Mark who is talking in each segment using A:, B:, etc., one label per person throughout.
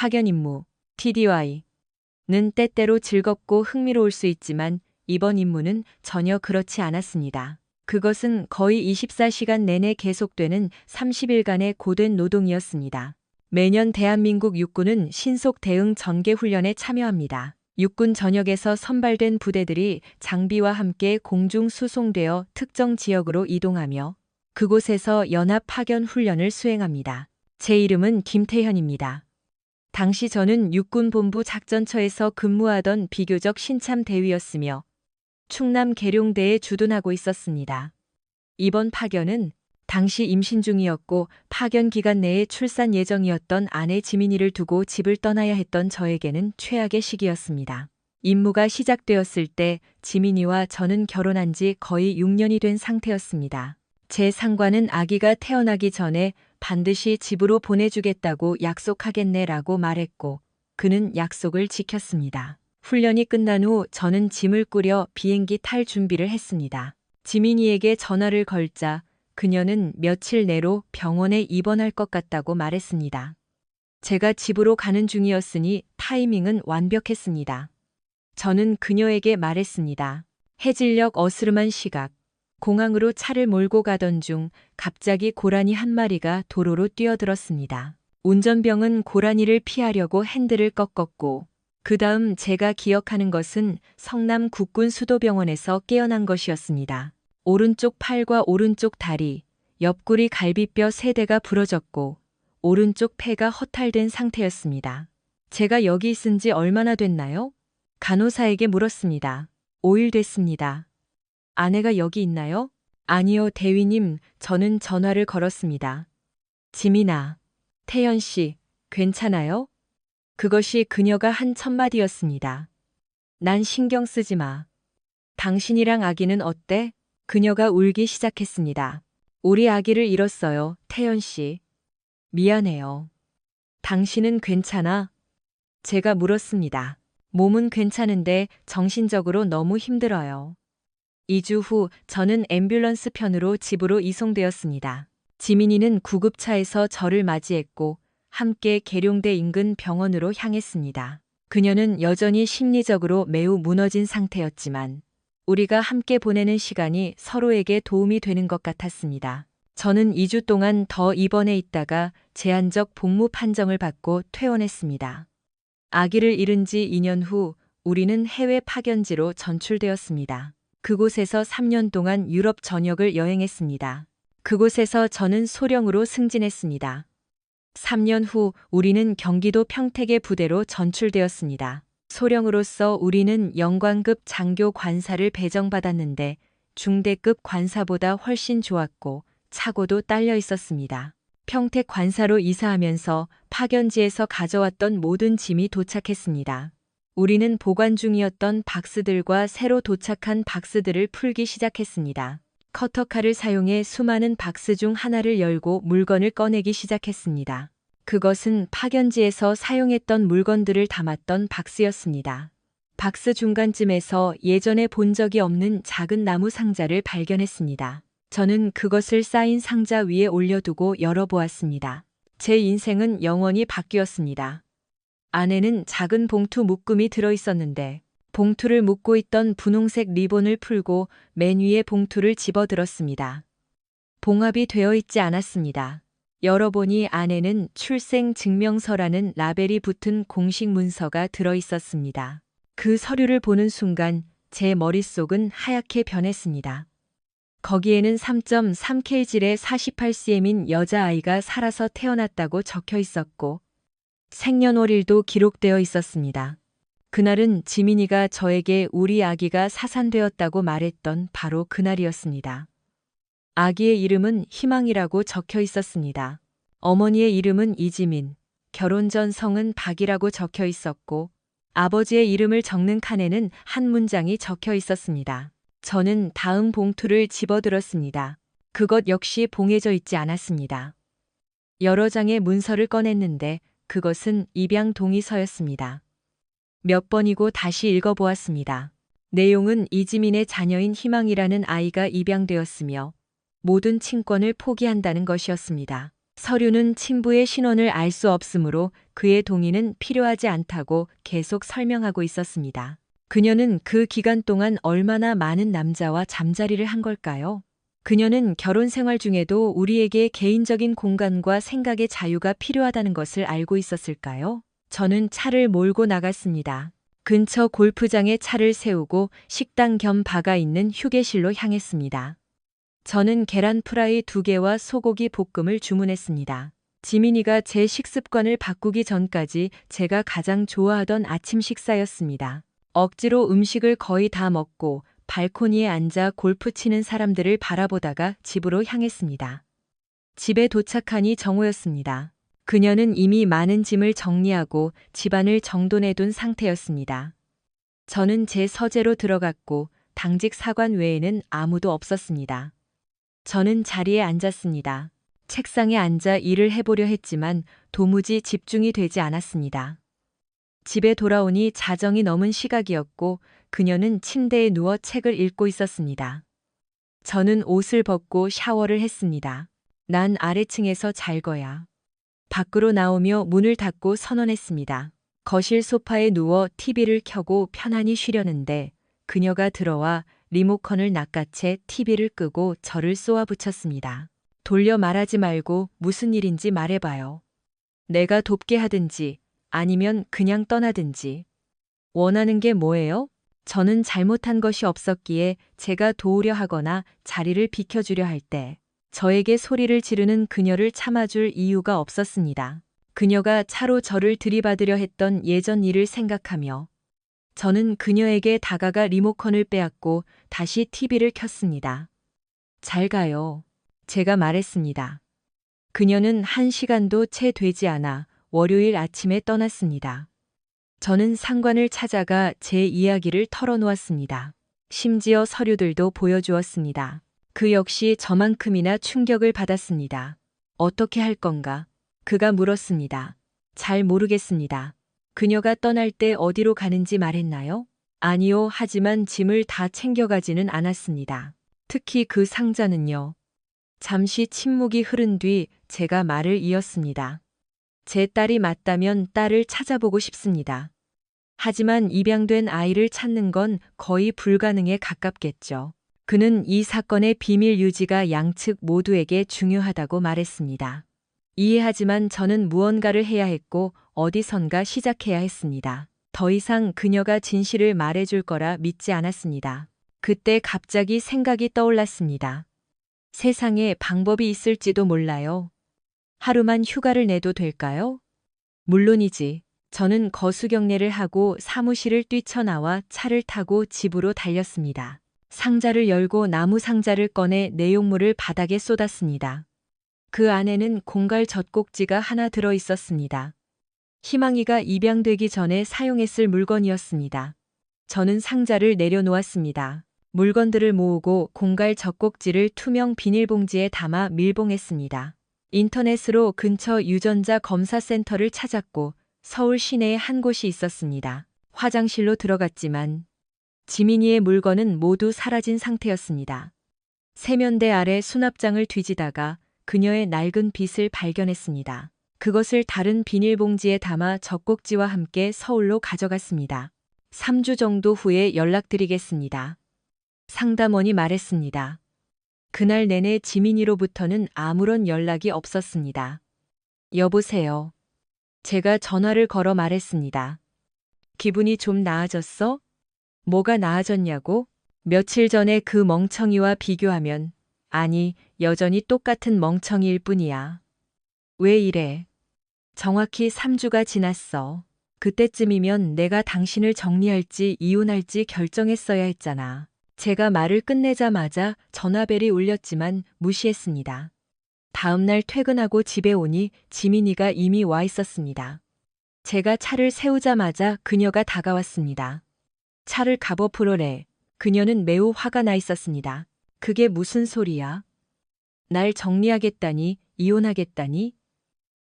A: 파견 임무, TDY는 때때로 즐겁고 흥미로울 수 있지만 이번 임무는 전혀 그렇지 않았습니다. 그것은 거의 24시간 내내 계속되는 30일간의 고된 노동이었습니다. 매년 대한민국 육군은 신속 대응 전개 훈련에 참여합니다. 육군 전역에서 선발된 부대들이 장비와 함께 공중 수송되어 특정 지역으로 이동하며 그곳에서 연합 파견 훈련을 수행합니다. 제 이름은 김태현입니다. 당시 저는 육군본부 작전처에서 근무하던 비교적 신참 대위였으며 충남 계룡대에 주둔하고 있었습니다. 이번 파견은 당시 임신 중이었고 파견 기간 내에 출산 예정이었던 아내 지민이를 두고 집을 떠나야 했던 저에게는 최악의 시기였습니다. 임무가 시작되었을 때 지민이와 저는 결혼한 지 거의 6년이 된 상태였습니다. 제 상관은 아기가 태어나기 전에 반드시 집으로 보내주겠다고 약속하겠네라고 말했고 그는 약속을 지켰습니다. 훈련이 끝난 후 저는 짐을 꾸려 비행기 탈 준비를 했습니다. 지민이에게 전화를 걸자 그녀는 며칠 내로 병원에 입원할 것 같다고 말했습니다. 제가 집으로 가는 중이었으니 타이밍은 완벽했습니다. 저는 그녀에게 말했습니다. 해질녘 어스름한 시각, 공항으로 차를 몰고 가던 중 갑자기 고라니 한 마리가 도로로 뛰어들었습니다. 운전병은 고라니를 피하려고 핸들을 꺾었고 그 다음 제가 기억하는 것은 성남 국군수도병원에서 깨어난 것이었습니다. 오른쪽 팔과 오른쪽 다리, 옆구리 갈비뼈 3대가 부러졌고 오른쪽 폐가 허탈된 상태였습니다. 제가 여기 있은 지 얼마나 됐나요? 간호사에게 물었습니다. 5일 됐습니다. 아내가 여기 있나요? 아니요, 대위님, 저는 전화를 걸었습니다. 지민아, 태연 씨, 괜찮아요? 그것이 그녀가 한 첫마디였습니다. 난 신경 쓰지 마. 당신이랑 아기는 어때? 그녀가 울기 시작했습니다. 우리 아기를 잃었어요, 태연 씨. 미안해요. 당신은 괜찮아? 제가 물었습니다. 몸은 괜찮은데 정신적으로 너무 힘들어요. 2주 후 저는 앰뷸런스 편으로 집으로 이송되었습니다. 지민이는 구급차에서 저를 맞이했고 함께 계룡대 인근 병원으로 향했습니다. 그녀는 여전히 심리적으로 매우 무너진 상태였지만 우리가 함께 보내는 시간이 서로에게 도움이 되는 것 같았습니다. 저는 2주 동안 더 입원해 있다가 제한적 복무 판정을 받고 퇴원했습니다. 아기를 잃은 지 2년 후 우리는 해외 파견지로 전출되었습니다. 그곳에서 3년 동안 유럽 전역을 여행했습니다. 그곳에서 저는 소령으로 승진했습니다. 3년 후 우리는 경기도 평택의 부대로 전출되었습니다. 소령으로서 우리는 영관급 장교 관사를 배정받았는데 중대급 관사보다 훨씬 좋았고 차고도 딸려 있었습니다. 평택 관사로 이사하면서 파견지에서 가져왔던 모든 짐이 도착했습니다. 우리는 보관 중이었던 박스들과 새로 도착한 박스들을 풀기 시작했습니다. 커터칼을 사용해 수많은 박스 중 하나를 열고 물건을 꺼내기 시작했습니다. 그것은 파견지에서 사용했던 물건들을 담았던 박스였습니다. 박스 중간쯤에서 예전에 본 적이 없는 작은 나무 상자를 발견했습니다. 저는 그것을 쌓인 상자 위에 올려두고 열어보았습니다. 제 인생은 영원히 바뀌었습니다. 안에는 작은 봉투 묶음이 들어있었는데 봉투를 묶고 있던 분홍색 리본을 풀고 맨 위에 봉투를 집어들었습니다. 봉합이 되어 있지 않았습니다. 열어보니 안에는 출생증명서라는 라벨이 붙은 공식 문서가 들어있었습니다. 그 서류를 보는 순간 제 머릿속은 하얗게 변했습니다. 거기에는 3.3kg의 48cm인 여자아이가 살아서 태어났다고 적혀 있었고 생년월일도 기록되어 있었습니다. 그날은 지민이가 저에게 우리 아기가 사산되었다고 말했던 바로 그날이었습니다. 아기의 이름은 희망이라고 적혀 있었습니다. 어머니의 이름은 이지민, 결혼 전 성은 박이라고 적혀 있었고 아버지의 이름을 적는 칸에는 한 문장이 적혀 있었습니다. 저는 다음 봉투를 집어들었습니다. 그것 역시 봉해져 있지 않았습니다. 여러 장의 문서를 꺼냈는데 그것은 입양 동의서였습니다. 몇 번이고 다시 읽어보았습니다. 내용은 이지민의 자녀인 희망이라는 아이가 입양되었으며 모든 친권을 포기한다는 것이었습니다. 서류는 친부의 신원을 알 수 없으므로 그의 동의는 필요하지 않다고 계속 설명하고 있었습니다. 그녀는 그 기간 동안 얼마나 많은 남자와 잠자리를 한 걸까요? 그녀는 결혼 생활 중에도 우리에게 개인적인 공간과 생각의 자유가 필요하다는 것을 알고 있었을까요? 저는 차를 몰고 나갔습니다. 근처 골프장에 차를 세우고 식당 겸 바가 있는 휴게실로 향했습니다. 저는 계란 프라이 2개와 소고기 볶음을 주문했습니다. 지민이가 제 식습관을 바꾸기 전까지 제가 가장 좋아하던 아침 식사였습니다. 억지로 음식을 거의 다 먹고 발코니에 앉아 골프 치는 사람들을 바라보다가 집으로 향했습니다. 집에 도착하니 정오였습니다. 그녀는 이미 많은 짐을 정리하고 집안을 정돈해둔 상태였습니다. 저는 제 서재로 들어갔고 당직 사관 외에는 아무도 없었습니다. 저는 자리에 앉았습니다. 책상에 앉아 일을 해보려 했지만 도무지 집중이 되지 않았습니다. 집에 돌아오니 자정이 넘은 시각이었고 그녀는 침대에 누워 책을 읽고 있었습니다. 저는 옷을 벗고 샤워를 했습니다. 난 아래층에서 잘 거야. 밖으로 나오며 문을 닫고 선언했습니다. 거실 소파에 누워 TV를 켜고 편안히 쉬려는데 그녀가 들어와 리모컨을 낚아채 TV를 끄고 저를 쏘아붙였습니다. 돌려 말하지 말고 무슨 일인지 말해봐요. 내가 돕게 하든지 아니면 그냥 떠나든지. 원하는 게 뭐예요? 저는 잘못한 것이 없었기에 제가 도우려 하거나 자리를 비켜주려 할 때 저에게 소리를 지르는 그녀를 참아줄 이유가 없었습니다. 그녀가 차로 저를 들이받으려 했던 예전 일을 생각하며 저는 그녀에게 다가가 리모컨을 빼앗고 다시 TV를 켰습니다. 잘 가요. 제가 말했습니다. 그녀는 1시간도 채 되지 않아 월요일 아침에 떠났습니다. 저는 상관을 찾아가 제 이야기를 털어놓았습니다. 심지어 서류들도 보여주었습니다. 그 역시 저만큼이나 충격을 받았습니다. 어떻게 할 건가? 그가 물었습니다. 잘 모르겠습니다. 그녀가 떠날 때 어디로 가는지 말했나요? 아니요, 하지만 짐을 다 챙겨가지는 않았습니다. 특히 그 상자는요. 잠시 침묵이 흐른 뒤 제가 말을 이었습니다. 제 딸이 맞다면 딸을 찾아보고 싶습니다. 하지만 입양된 아이를 찾는 건 거의 불가능에 가깝겠죠. 그는 이 사건의 비밀 유지가 양측 모두에게 중요하다고 말했습니다. 이해하지만 저는 무언가를 해야 했고 어디선가 시작해야 했습니다. 더 이상 그녀가 진실을 말해줄 거라 믿지 않았습니다. 그때 갑자기 생각이 떠올랐습니다. 세상에 방법이 있을지도 몰라요. 하루만 휴가를 내도 될까요? 물론이지. 저는 거수경례를 하고 사무실을 뛰쳐나와 차를 타고 집으로 달렸습니다. 상자를 열고 나무 상자를 꺼내 내용물을 바닥에 쏟았습니다. 그 안에는 공갈 젖꼭지가 하나 들어 있었습니다. 희망이가 입양되기 전에 사용했을 물건이었습니다. 저는 상자를 내려놓았습니다. 물건들을 모으고 공갈 젖꼭지를 투명 비닐봉지에 담아 밀봉했습니다. 인터넷으로 근처 유전자 검사센터를 찾았고 서울 시내에 한 곳이 있었습니다. 화장실로 들어갔지만 지민이의 물건은 모두 사라진 상태였습니다. 세면대 아래 수납장을 뒤지다가 그녀의 낡은 빗을 발견했습니다. 그것을 다른 비닐봉지에 담아 젖꼭지와 함께 서울로 가져갔습니다. 3주 정도 후에 연락드리겠습니다. 상담원이 말했습니다. 그날 내내 지민이로부터는 아무런 연락이 없었습니다. 여보세요. 제가 전화를 걸어 말했습니다. 기분이 좀 나아졌어? 뭐가 나아졌냐고? 며칠 전에 그 멍청이와 비교하면 아니, 여전히 똑같은 멍청이일 뿐이야. 왜 이래? 정확히 3주가 지났어. 그때쯤이면 내가 당신을 정리할지 이혼할지 결정했어야 했잖아. 제가 말을 끝내자마자 전화벨이 울렸지만 무시했습니다. 다음 날 퇴근하고 집에 오니 지민이가 이미 와 있었습니다. 제가 차를 세우자마자 그녀가 다가왔습니다. 차를 갑어 풀어래. 그녀는 매우 화가 나 있었습니다. 그게 무슨 소리야? 날 정리하겠다니, 이혼하겠다니?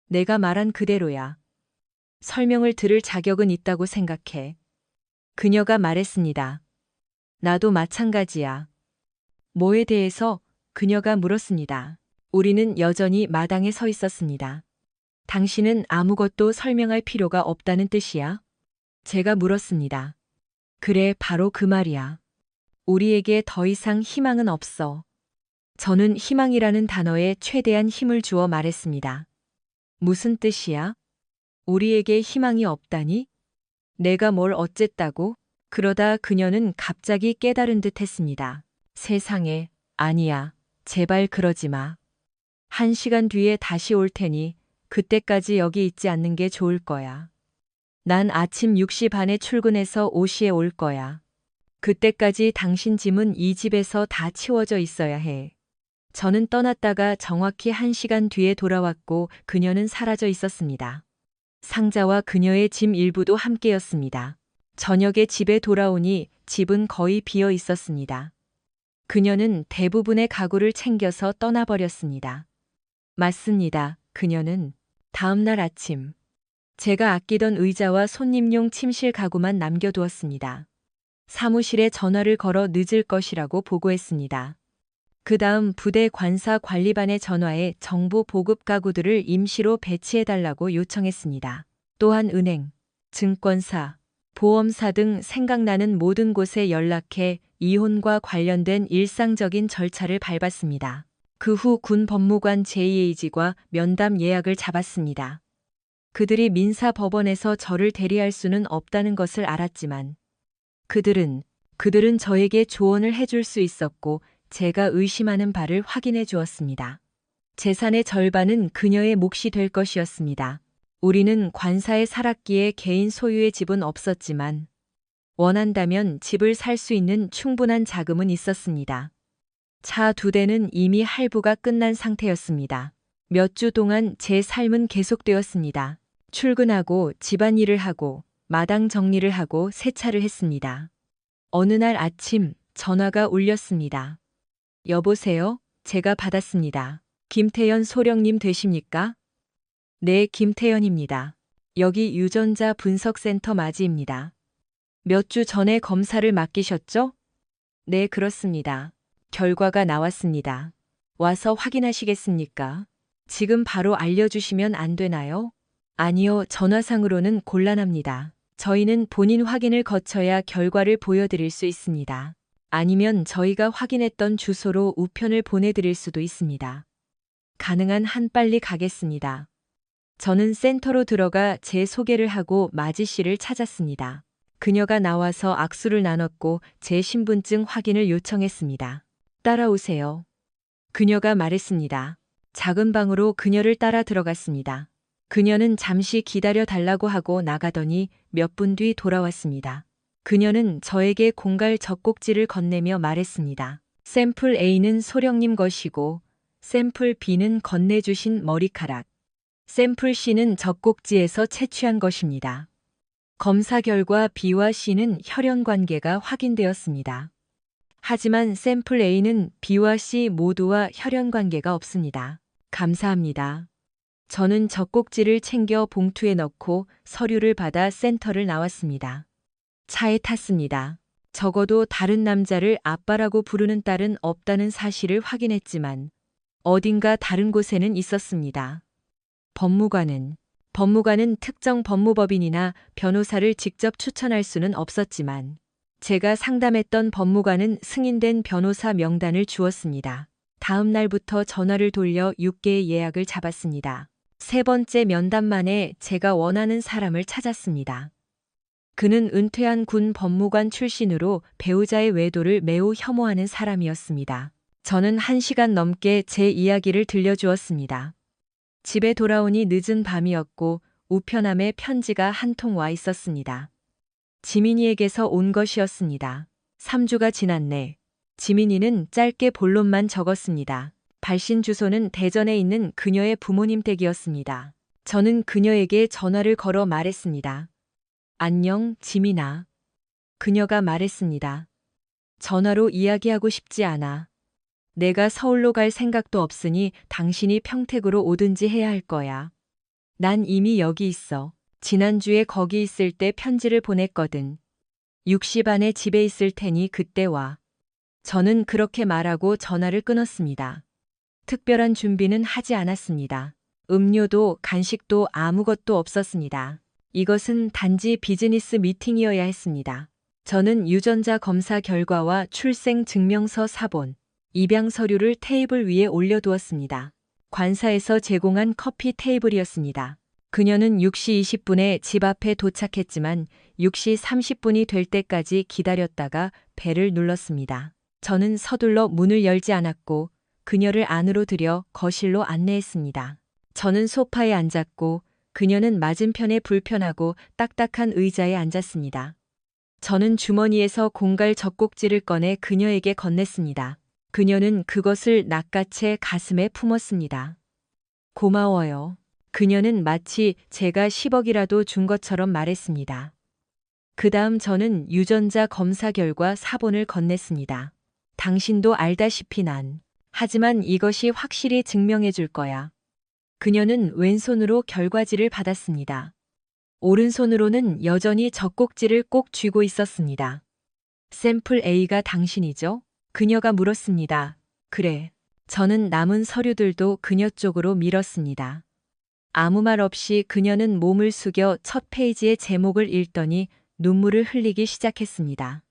A: 내가 말한 그대로야. 설명을 들을 자격은 있다고 생각해. 그녀가 말했습니다. 나도 마찬가지야. 뭐에 대해서? 그녀가 물었습니다. 우리는 여전히 마당에 서 있었습니다. 당신은 아무것도 설명할 필요가 없다는 뜻이야? 제가 물었습니다. 그래, 바로 그 말이야. 우리에게 더 이상 희망은 없어. 저는 희망이라는 단어에 최대한 힘을 주어 말했습니다. 무슨 뜻이야? 우리에게 희망이 없다니? 내가 뭘 어쨌다고? 그러다 그녀는 갑자기 깨달은 듯 했습니다. 세상에, 아니야. 제발 그러지 마. 1시간 뒤에 다시 올 테니 그때까지 여기 있지 않는 게 좋을 거야. 난 아침 6시 반에 출근해서 5시에 올 거야. 그때까지 당신 짐은 이 집에서 다 치워져 있어야 해. 저는 떠났다가 정확히 1시간 뒤에 돌아왔고 그녀는 사라져 있었습니다. 상자와 그녀의 짐 일부도 함께였습니다. 저녁에 집에 돌아오니 집은 거의 비어 있었습니다. 그녀는 대부분의 가구를 챙겨서 떠나버렸습니다. 맞습니다. 그녀는 다음 날 아침 제가 아끼던 의자와 손님용 침실 가구만 남겨두었습니다. 사무실에 전화를 걸어 늦을 것이라고 보고했습니다. 그 다음 부대 관사 관리반에 전화해 정부 보급 가구들을 임시로 배치해달라고 요청했습니다. 또한 은행, 증권사, 보험사 등 생각나는 모든 곳에 연락해 이혼과 관련된 일상적인 절차를 밟았습니다. 그 후 군 법무관 JAG과 면담 예약을 잡았습니다. 그들이 민사법원에서 저를 대리할 수는 없다는 것을 알았지만 그들은 저에게 조언을 해줄 수 있었고 제가 의심하는 바를 확인해 주었습니다. 재산의 절반은 그녀의 몫이 될 것이었습니다. 우리는 관사에 살았기에 개인 소유의 집은 없었지만 원한다면 집을 살 수 있는 충분한 자금은 있었습니다. 차 2대는 이미 할부가 끝난 상태였습니다. 몇 주 동안 제 삶은 계속되었습니다. 출근하고 집안일을 하고 마당 정리를 하고 세차를 했습니다. 어느 날 아침 전화가 울렸습니다. 여보세요? 제가 받았습니다. 김태연 소령님 되십니까? 네, 김태연입니다. 여기 유전자 분석센터 맞이입니다. 몇 주 전에 검사를 맡기셨죠? 네, 그렇습니다. 결과가 나왔습니다. 와서 확인하시겠습니까? 지금 바로 알려주시면 안 되나요? 아니요, 전화상으로는 곤란합니다. 저희는 본인 확인을 거쳐야 결과를 보여드릴 수 있습니다. 아니면 저희가 확인했던 주소로 우편을 보내드릴 수도 있습니다. 가능한 한 빨리 가겠습니다. 저는 센터로 들어가 제 소개를 하고 마지 씨를 찾았습니다. 그녀가 나와서 악수를 나눴고 제 신분증 확인을 요청했습니다. 따라오세요. 그녀가 말했습니다. 작은 방으로 그녀를 따라 들어갔습니다. 그녀는 잠시 기다려 달라고 하고 나가더니 몇 분 뒤 돌아왔습니다. 그녀는 저에게 공갈 젖꼭지를 건네며 말했습니다. 샘플 A는 소령님 것이고 샘플 B는 건네주신 머리카락, 샘플 C는 젖꼭지에서 채취한 것입니다. 검사 결과 B와 C는 혈연 관계가 확인되었습니다. 하지만 샘플 A는 B와 C 모두와 혈연 관계가 없습니다. 감사합니다. 저는 젖꼭지를 챙겨 봉투에 넣고 서류를 받아 센터를 나왔습니다. 차에 탔습니다. 적어도 다른 남자를 아빠라고 부르는 딸은 없다는 사실을 확인했지만 어딘가 다른 곳에는 있었습니다. 법무관은 특정 법무법인이나 변호사를 직접 추천할 수는 없었지만 제가 상담했던 법무관은 승인된 변호사 명단을 주었습니다. 다음 날부터 전화를 돌려 6개의 예약을 잡았습니다. 3번째 면담 만에 제가 원하는 사람을 찾았습니다. 그는 은퇴한 군 법무관 출신으로 배우자의 외도를 매우 혐오하는 사람이었습니다. 저는 1시간 넘게 제 이야기를 들려주었습니다. 집에 돌아오니 늦은 밤이었고 우편함에 편지가 한 통 와 있었습니다. 지민이에게서 온 것이었습니다. 3주가 지났네. 지민이는 짧게 본론만 적었습니다. 발신 주소는 대전에 있는 그녀의 부모님 댁이었습니다. 저는 그녀에게 전화를 걸어 말했습니다. 안녕, 지민아. 그녀가 말했습니다. 전화로 이야기하고 싶지 않아. 내가 서울로 갈 생각도 없으니 당신이 평택으로 오든지 해야 할 거야. 난 이미 여기 있어. 지난주에 거기 있을 때 편지를 보냈거든. 6시 반에 집에 있을 테니 그때 와. 저는 그렇게 말하고 전화를 끊었습니다. 특별한 준비는 하지 않았습니다. 음료도 간식도 아무것도 없었습니다. 이것은 단지 비즈니스 미팅이어야 했습니다. 저는 유전자 검사 결과와 출생 증명서 사본, 입양 서류를 테이블 위에 올려두었습니다. 관사에서 제공한 커피 테이블이었습니다. 그녀는 6시 20분에 집 앞에 도착했지만 6시 30분이 될 때까지 기다렸다가 벨을 눌렀습니다. 저는 서둘러 문을 열지 않았고 그녀를 안으로 들여 거실로 안내했습니다. 저는 소파에 앉았고 그녀는 맞은편에 불편하고 딱딱한 의자에 앉았습니다. 저는 주머니에서 공갈 젖꼭지를 꺼내 그녀에게 건넸습니다. 그녀는 그것을 낚아채 가슴에 품었습니다. 고마워요. 그녀는 마치 제가 10억이라도 준 것처럼 말했습니다. 그 다음 저는 유전자 검사 결과 사본을 건넸습니다. 당신도 알다시피 난. 하지만 이것이 확실히 증명해 줄 거야. 그녀는 왼손으로 결과지를 받았습니다. 오른손으로는 여전히 젖꼭지를 꼭 쥐고 있었습니다. 샘플 A가 당신이죠? 그녀가 물었습니다. 그래. 저는 남은 서류들도 그녀 쪽으로 밀었습니다. 아무 말 없이 그녀는 몸을 숙여 첫 페이지의 제목을 읽더니 눈물을 흘리기 시작했습니다.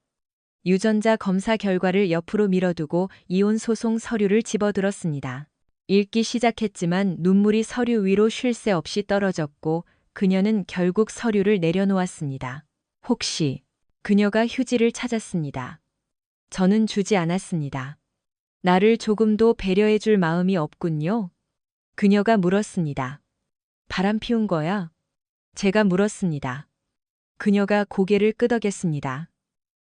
A: 유전자 검사 결과를 옆으로 밀어두고 이혼 소송 서류를 집어들었습니다. 읽기 시작했지만 눈물이 서류 위로 쉴 새 없이 떨어졌고 그녀는 결국 서류를 내려놓았습니다. 혹시 그녀가 휴지를 찾았습니다. 저는 주지 않았습니다. 나를 조금도 배려해 줄 마음이 없군요. 그녀가 물었습니다. 바람 피운 거야? 제가 물었습니다. 그녀가 고개를 끄덕였습니다.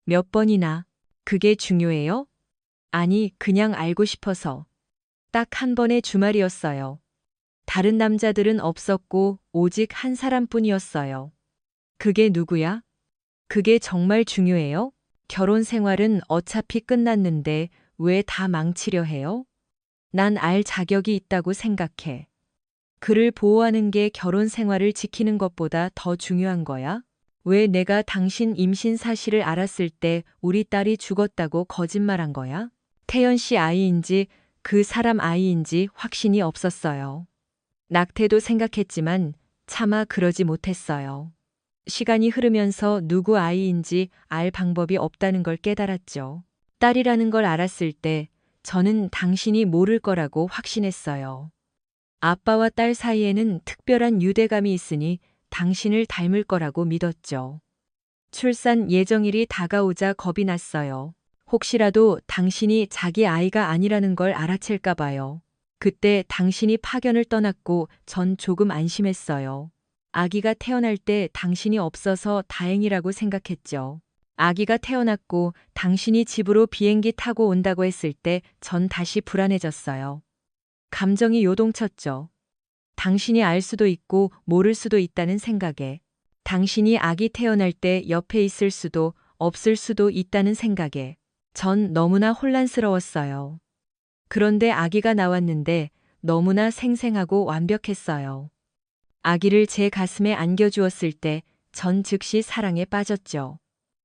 A: 몇 번이나? 그게 중요해요? 아니, 그냥 알고 싶어서. 딱 한 번의 주말이었어요. 다른 남자들은 없었고 오직 한 사람뿐이었어요. 그게 누구야? 그게 정말 중요해요? 결혼 생활은 어차피 끝났는데 왜 다 망치려 해요? 난 알 자격이 있다고 생각해. 그를 보호하는 게 결혼 생활을 지키는 것보다 더 중요한 거야? 왜 내가 당신 임신 사실을 알았을 때 우리 딸이 죽었다고 거짓말한 거야? 태연 씨 아이인지 그 사람 아이인지 확신이 없었어요. 낙태도 생각했지만 차마 그러지 못했어요. 시간이 흐르면서 누구 아이인지 알 방법이 없다는 걸 깨달았죠. 딸이라는 걸 알았을 때 저는 당신이 모를 거라고 확신했어요. 아빠와 딸 사이에는 특별한 유대감이 있으니 당신을 닮을 거라고 믿었죠. 출산 예정일이 다가오자 겁이 났어요. 혹시라도 당신이 자기 아이가 아니라는 걸 알아챌까 봐요. 그때 당신이 파견을 떠났고 전 조금 안심했어요. 아기가 태어날 때 당신이 없어서 다행이라고 생각했죠. 아기가 태어났고 당신이 집으로 비행기 타고 온다고 했을 때 전 다시 불안해졌어요. 감정이 요동쳤죠. 당신이 알 수도 있고 모를 수도 있다는 생각에, 당신이 아기 태어날 때 옆에 있을 수도 없을 수도 있다는 생각에 전 너무나 혼란스러웠어요. 그런데 아기가 나왔는데 너무나 생생하고 완벽했어요. 아기를 제 가슴에 안겨주었을 때 전 즉시 사랑에 빠졌죠.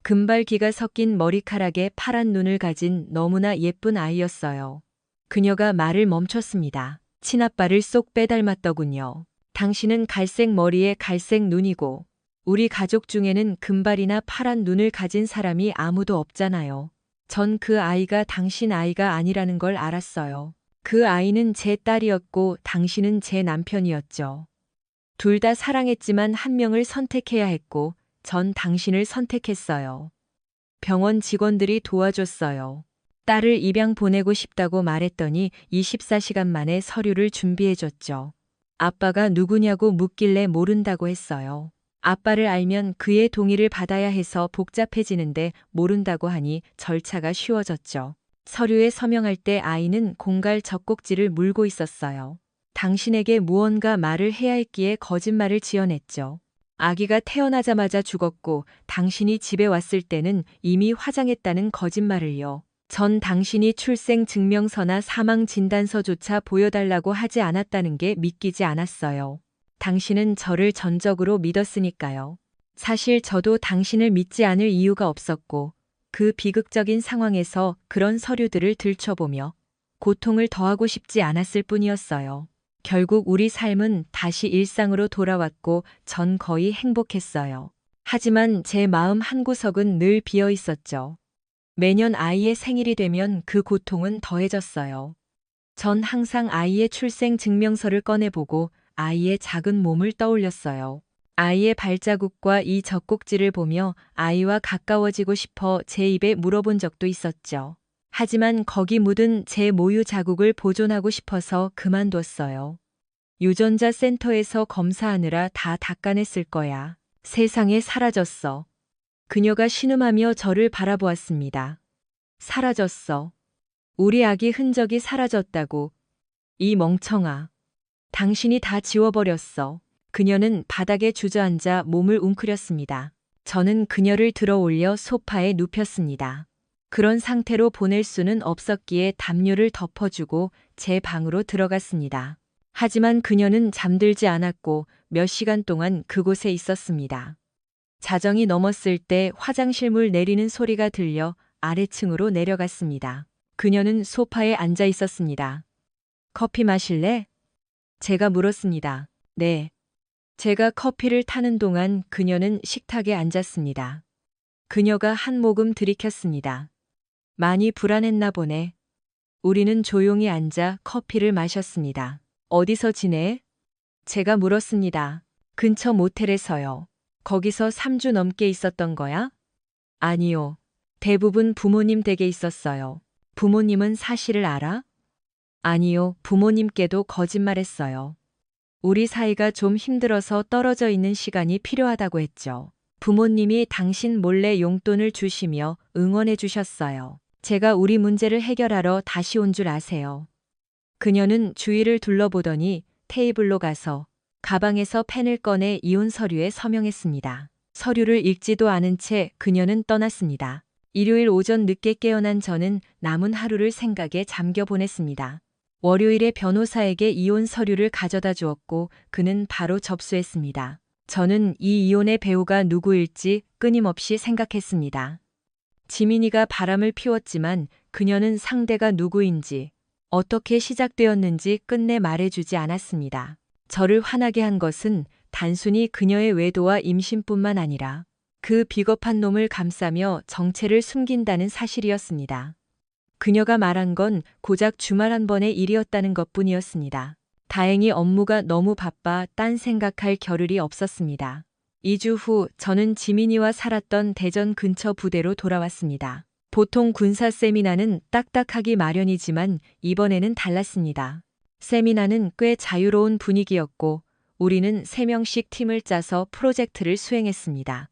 A: 금발기가 섞인 머리카락에 파란 눈을 가진 너무나 예쁜 아이였어요. 그녀가 말을 멈췄습니다. 친아빠를 쏙 빼닮았더군요. 당신은 갈색 머리에 갈색 눈이고 우리 가족 중에는 금발이나 파란 눈을 가진 사람이 아무도 없잖아요. 전 그 아이가 당신 아이가 아니라는 걸 알았어요. 그 아이는 제 딸이었고 당신은 제 남편이었죠. 둘 다 사랑했지만 한 명을 선택해야 했고 전 당신을 선택했어요. 병원 직원들이 도와줬어요. 딸을 입양 보내고 싶다고 말했더니 24시간 만에 서류를 준비해줬죠. 아빠가 누구냐고 묻길래 모른다고 했어요. 아빠를 알면 그의 동의를 받아야 해서 복잡해지는데 모른다고 하니 절차가 쉬워졌죠. 서류에 서명할 때 아이는 공갈 젖꼭지를 물고 있었어요. 당신에게 무언가 말을 해야 했기에 거짓말을 지어냈죠. 아기가 태어나자마자 죽었고 당신이 집에 왔을 때는 이미 화장했다는 거짓말을요. 전 당신이 출생 증명서나 사망 진단서조차 보여달라고 하지 않았다는 게 믿기지 않았어요. 당신은 저를 전적으로 믿었으니까요. 사실 저도 당신을 믿지 않을 이유가 없었고 그 비극적인 상황에서 그런 서류들을 들춰보며 고통을 더하고 싶지 않았을 뿐이었어요. 결국 우리 삶은 다시 일상으로 돌아왔고 전 거의 행복했어요. 하지만 제 마음 한구석은 늘 비어 있었죠. 매년 아이의 생일이 되면 그 고통은 더해졌어요. 전 항상 아이의 출생 증명서를 꺼내보고 아이의 작은 몸을 떠올렸어요. 아이의 발자국과 이 젖꼭지를 보며 아이와 가까워지고 싶어 제 입에 물어본 적도 있었죠. 하지만 거기 묻은 제 모유 자국을 보존하고 싶어서 그만뒀어요. 유전자 센터에서 검사하느라 다 닦아냈을 거야. 세상에 사라졌어. 그녀가 신음하며 저를 바라보았습니다. 사라졌어. 우리 아기 흔적이 사라졌다고. 이 멍청아. 당신이 다 지워버렸어. 그녀는 바닥에 주저앉아 몸을 웅크렸습니다. 저는 그녀를 들어 올려 소파에 눕혔습니다. 그런 상태로 보낼 수는 없었기에 담요를 덮어주고 제 방으로 들어갔습니다. 하지만 그녀는 잠들지 않았고 몇 시간 동안 그곳에 있었습니다. 자정이 넘었을 때 화장실 물 내리는 소리가 들려 아래층으로 내려갔습니다. 그녀는 소파에 앉아 있었습니다. 커피 마실래? 제가 물었습니다. 네. 제가 커피를 타는 동안 그녀는 식탁에 앉았습니다. 그녀가 한 모금 들이켰습니다. 많이 불안했나 보네. 우리는 조용히 앉아 커피를 마셨습니다. 어디서 지내? 제가 물었습니다. 근처 모텔에서요. 거기서 3주 넘게 있었던 거야? 아니요. 대부분 부모님 댁에 있었어요. 부모님은 사실을 알아? 아니요. 부모님께도 거짓말했어요. 우리 사이가 좀 힘들어서 떨어져 있는 시간이 필요하다고 했죠. 부모님이 당신 몰래 용돈을 주시며 응원해 주셨어요. 제가 우리 문제를 해결하러 다시 온 줄 아세요. 그녀는 주위를 둘러보더니 테이블로 가서 가방에서 펜을 꺼내 이혼 서류에 서명했습니다. 서류를 읽지도 않은 채 그녀는 떠났습니다. 일요일 오전 늦게 깨어난 저는 남은 하루를 생각에 잠겨 보냈습니다. 월요일에 변호사에게 이혼 서류를 가져다 주었고 그는 바로 접수했습니다. 저는 이 이혼의 배우가 누구일지 끊임없이 생각했습니다. 지민이가 바람을 피웠지만 그녀는 상대가 누구인지 어떻게 시작되었는지 끝내 말해주지 않았습니다. 저를 화나게 한 것은 단순히 그녀의 외도와 임신뿐만 아니라 그 비겁한 놈을 감싸며 정체를 숨긴다는 사실이었습니다. 그녀가 말한 건 고작 주말 한 번의 일이었다는 것뿐이었습니다. 다행히 업무가 너무 바빠 딴 생각할 겨를이 없었습니다. 2주 후 저는 지민이와 살았던 대전 근처 부대로 돌아왔습니다. 보통 군사 세미나는 딱딱하기 마련이지만 이번에는 달랐습니다. 세미나는 꽤 자유로운 분위기였고 우리는 3명씩 팀을 짜서 프로젝트를 수행했습니다.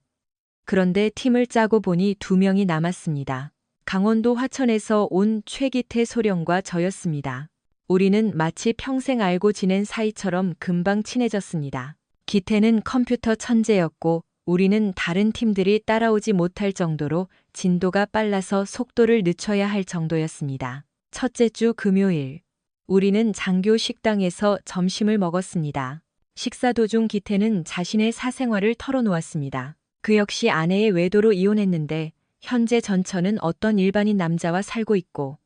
A: 그런데 팀을 짜고 보니 2명이 남았습니다. 강원도 화천에서 온 최기태 소령과 저였습니다. 우리는 마치 평생 알고 지낸 사이처럼 금방 친해졌습니다. 기태는 컴퓨터 천재였고 우리는 다른 팀들이 따라오지 못할 정도로 진도가 빨라서 속도를 늦춰야 할 정도였습니다. 첫째 주 금요일, 우리는 장교 식당에서 점심을 먹었습니다. 식사 도중 기태는 자신의 사생활을 털어놓았습니다. 그 역시 아내의 외도로 이혼했는데 현재 전처는 어떤 일반인 남자와 살고 있고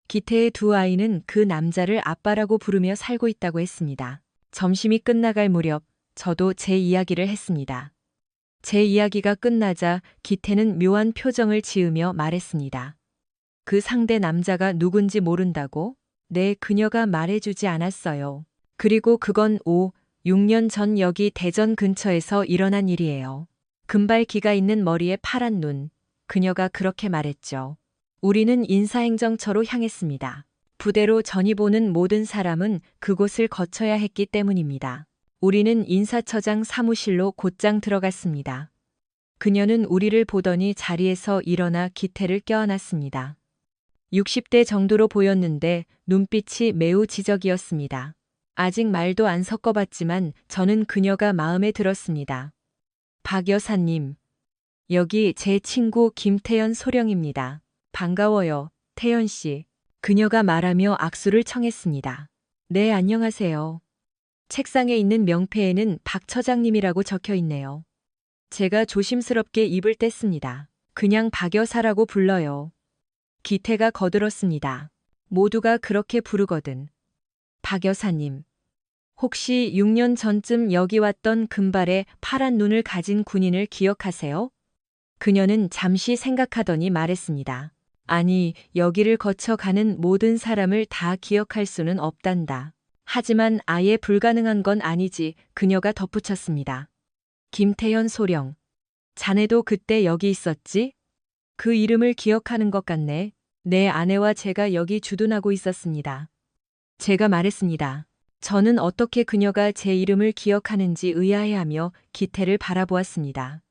A: 기태의 2 아이는 그 남자를 아빠라고 부르며 살고 있다고 했습니다. 점심이 끝나갈 무렵 저도 제 이야기를 했습니다. 제 이야기가 끝나자 기태는 묘한 표정을 지으며 말했습니다. 그 상대 남자가 누군지 모른다고? 네, 그녀가 말해주지 않았어요. 그리고 그건 6년 전 여기 대전 근처에서 일어난 일이에요. 금발기가 있는 머리에 파란 눈. 그녀가 그렇게 말했죠. 우리는 인사행정처로 향했습니다. 부대로 전입 오는 모든 사람은 그곳을 거쳐야 했기 때문입니다. 우리는 인사처장 사무실로 곧장 들어갔습니다. 그녀는 우리를 보더니 자리에서 일어나 기태를 껴안았습니다. 60대 정도로 보였는데 눈빛이 매우 지적이었습니다. 아직 말도 안 섞어봤지만 저는 그녀가 마음에 들었습니다. 박 여사님, 여기 제 친구 김태연 소령입니다. 반가워요, 태연 씨. 그녀가 말하며 악수를 청했습니다. 네, 안녕하세요. 책상에 있는 명패에는 박 처장님이라고 적혀 있네요. 제가 조심스럽게 입을 뗐습니다. 그냥 박 여사라고 불러요. 기태가 거들었습니다. 모두가 그렇게 부르거든. 박 여사님. 혹시 6년 전쯤 여기 왔던 금발의 파란 눈을 가진 군인을 기억하세요? 그녀는 잠시 생각하더니 말했습니다. 아니, 여기를 거쳐 가는 모든 사람을 다 기억할 수는 없단다. 하지만 아예 불가능한 건 아니지, 그녀가 덧붙였습니다. 김태현 소령. 자네도 그때 여기 있었지? 그 이름을 기억하는 것 같네. 내 아내와 제가 여기 주둔하고 있었습니다. 제가 말했습니다. 저는 어떻게 그녀가 제 이름을 기억하는지 의아해하며 기태를 바라보았습니다.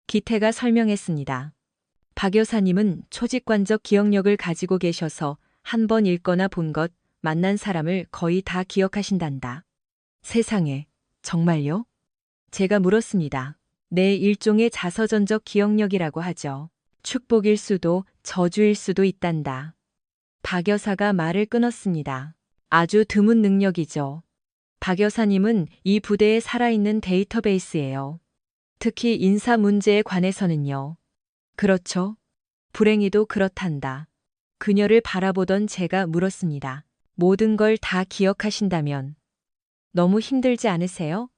A: 기태가 설명했습니다. 박 여사님은 초직관적 기억력을 가지고 계셔서 한 번 읽거나 본 것, 만난 사람을 거의 다 기억하신단다. 세상에, 정말요? 제가 물었습니다. 네, 일종의 자서전적 기억력이라고 하죠. 축복일 수도 저주일 수도 있단다. 박 여사가 말을 끊었습니다. 아주 드문 능력이죠. 박 여사님은 이 부대에 살아있는 데이터베이스예요. 특히 인사 문제에 관해서는요. 그렇죠. 불행히도 그렇단다. 그녀를 바라보던 제가 물었습니다. 모든 걸 다 기억하신다면 너무 힘들지 않으세요?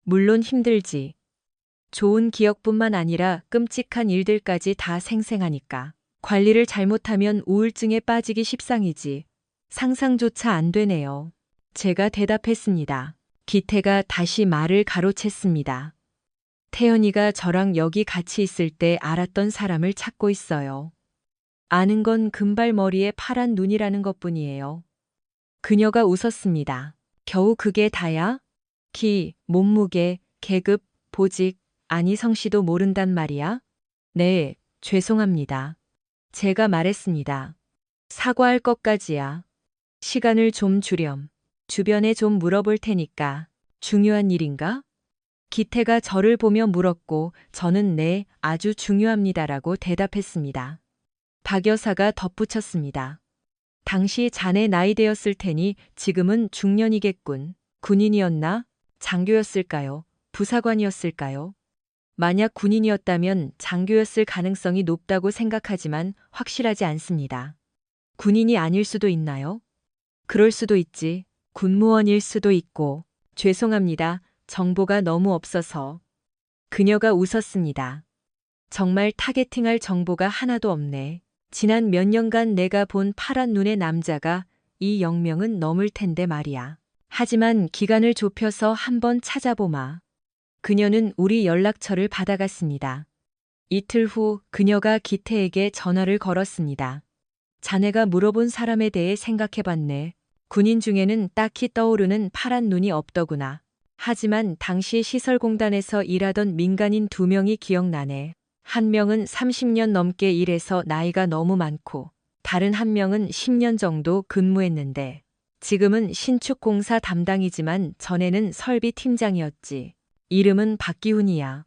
A: 물론 힘들지. 좋은 기억뿐만 아니라 끔찍한 일들까지 다 생생하니까. 관리를 잘못하면 우울증에 빠지기 십상이지. 상상조차 안 되네요. 제가 대답했습니다. 기태가 다시 말을 가로챘습니다. 태연이가 저랑 여기 같이 있을 때 알았던 사람을 찾고 있어요. 아는 건 금발머리에 파란 눈이라는 것뿐이에요. 그녀가 웃었습니다. 겨우 그게 다야? 키, 몸무게, 계급, 보직, 아니 성씨도 모른단 말이야? 네, 죄송합니다. 제가 말했습니다. 사과할 것까지야. 시간을 좀 주렴. 주변에 좀 물어볼 테니까. 중요한 일인가? 기태가 저를 보며 물었고 저는 네, 아주 중요합니다라고 대답했습니다. 박 여사가 덧붙였습니다. 당시 자네 나이 되었을 테니 지금은 중년이겠군. 군인이었나? 장교였을까요? 부사관이었을까요? 만약 군인이었다면 장교였을 가능성이 높다고 생각하지만 확실하지 않습니다. 군인이 아닐 수도 있나요? 그럴 수도 있지. 군무원일 수도 있고. 죄송합니다. 정보가 너무 없어서. 그녀가 웃었습니다. 정말 타겟팅할 정보가 하나도 없네. 지난 몇 년간 내가 본 파란 눈의 남자가 이 0명은 넘을 텐데 말이야. 하지만 기간을 좁혀서 한번 찾아보마. 그녀는 우리 연락처를 받아갔습니다. 이틀 후 그녀가 기태에게 전화를 걸었습니다. 자네가 물어본 사람에 대해 생각해봤네. 군인 중에는 딱히 떠오르는 파란 눈이 없더구나. 하지만 당시 시설공단에서 일하던 민간인 2명이 기억나네. 한 명은 30년 넘게 일해서 나이가 너무 많고 다른 한 명은 10년 정도 근무했는데 지금은 신축공사 담당이지만 전에는 설비 팀장이었지. 이름은 박기훈이야.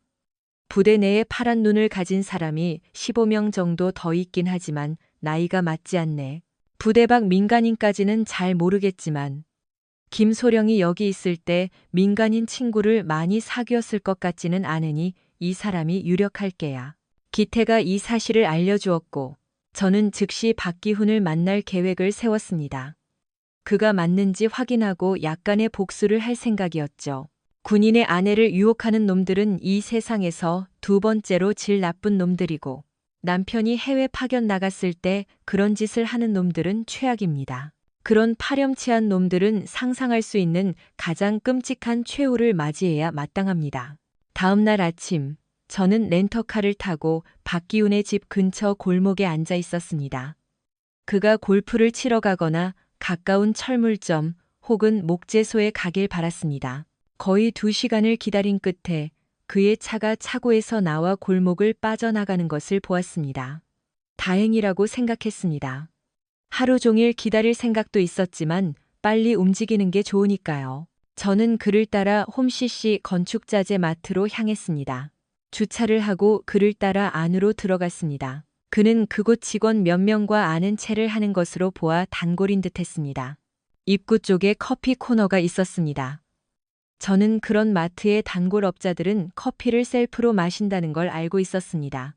A: 부대 내에 파란 눈을 가진 사람이 15명 정도 더 있긴 하지만 나이가 맞지 않네. 부대 밖 민간인까지는 잘 모르겠지만 김소령이 여기 있을 때 민간인 친구를 많이 사귀었을 것 같지는 않으니 이 사람이 유력할 게야. 기태가 이 사실을 알려주었고 저는 즉시 박기훈을 만날 계획을 세웠습니다. 그가 맞는지 확인하고 약간의 복수를 할 생각이었죠. 군인의 아내를 유혹하는 놈들은 이 세상에서 두 번째로 질 나쁜 놈들이고 남편이 해외 파견 나갔을 때 그런 짓을 하는 놈들은 최악입니다. 그런 파렴치한 놈들은 상상할 수 있는 가장 끔찍한 최후를 맞이해야 마땅합니다. 다음 날 아침, 저는 렌터카를 타고 박기훈의 집 근처 골목에 앉아 있었습니다. 그가 골프를 치러 가거나 가까운 철물점 혹은 목재소에 가길 바랐습니다. 거의 2시간을 기다린 끝에 그의 차가 차고에서 나와 골목을 빠져나가는 것을 보았습니다. 다행이라고 생각했습니다. 하루 종일 기다릴 생각도 있었지만 빨리 움직이는 게 좋으니까요. 저는 그를 따라 홈CC 건축자재 마트로 향했습니다. 주차를 하고 그를 따라 안으로 들어갔습니다. 그는 그곳 직원 몇 명과 아는 체를 하는 것으로 보아 단골인 듯했습니다. 입구 쪽에 커피 코너가 있었습니다. 저는 그런 마트의 단골업자들은 커피를 셀프로 마신다는 걸 알고 있었습니다.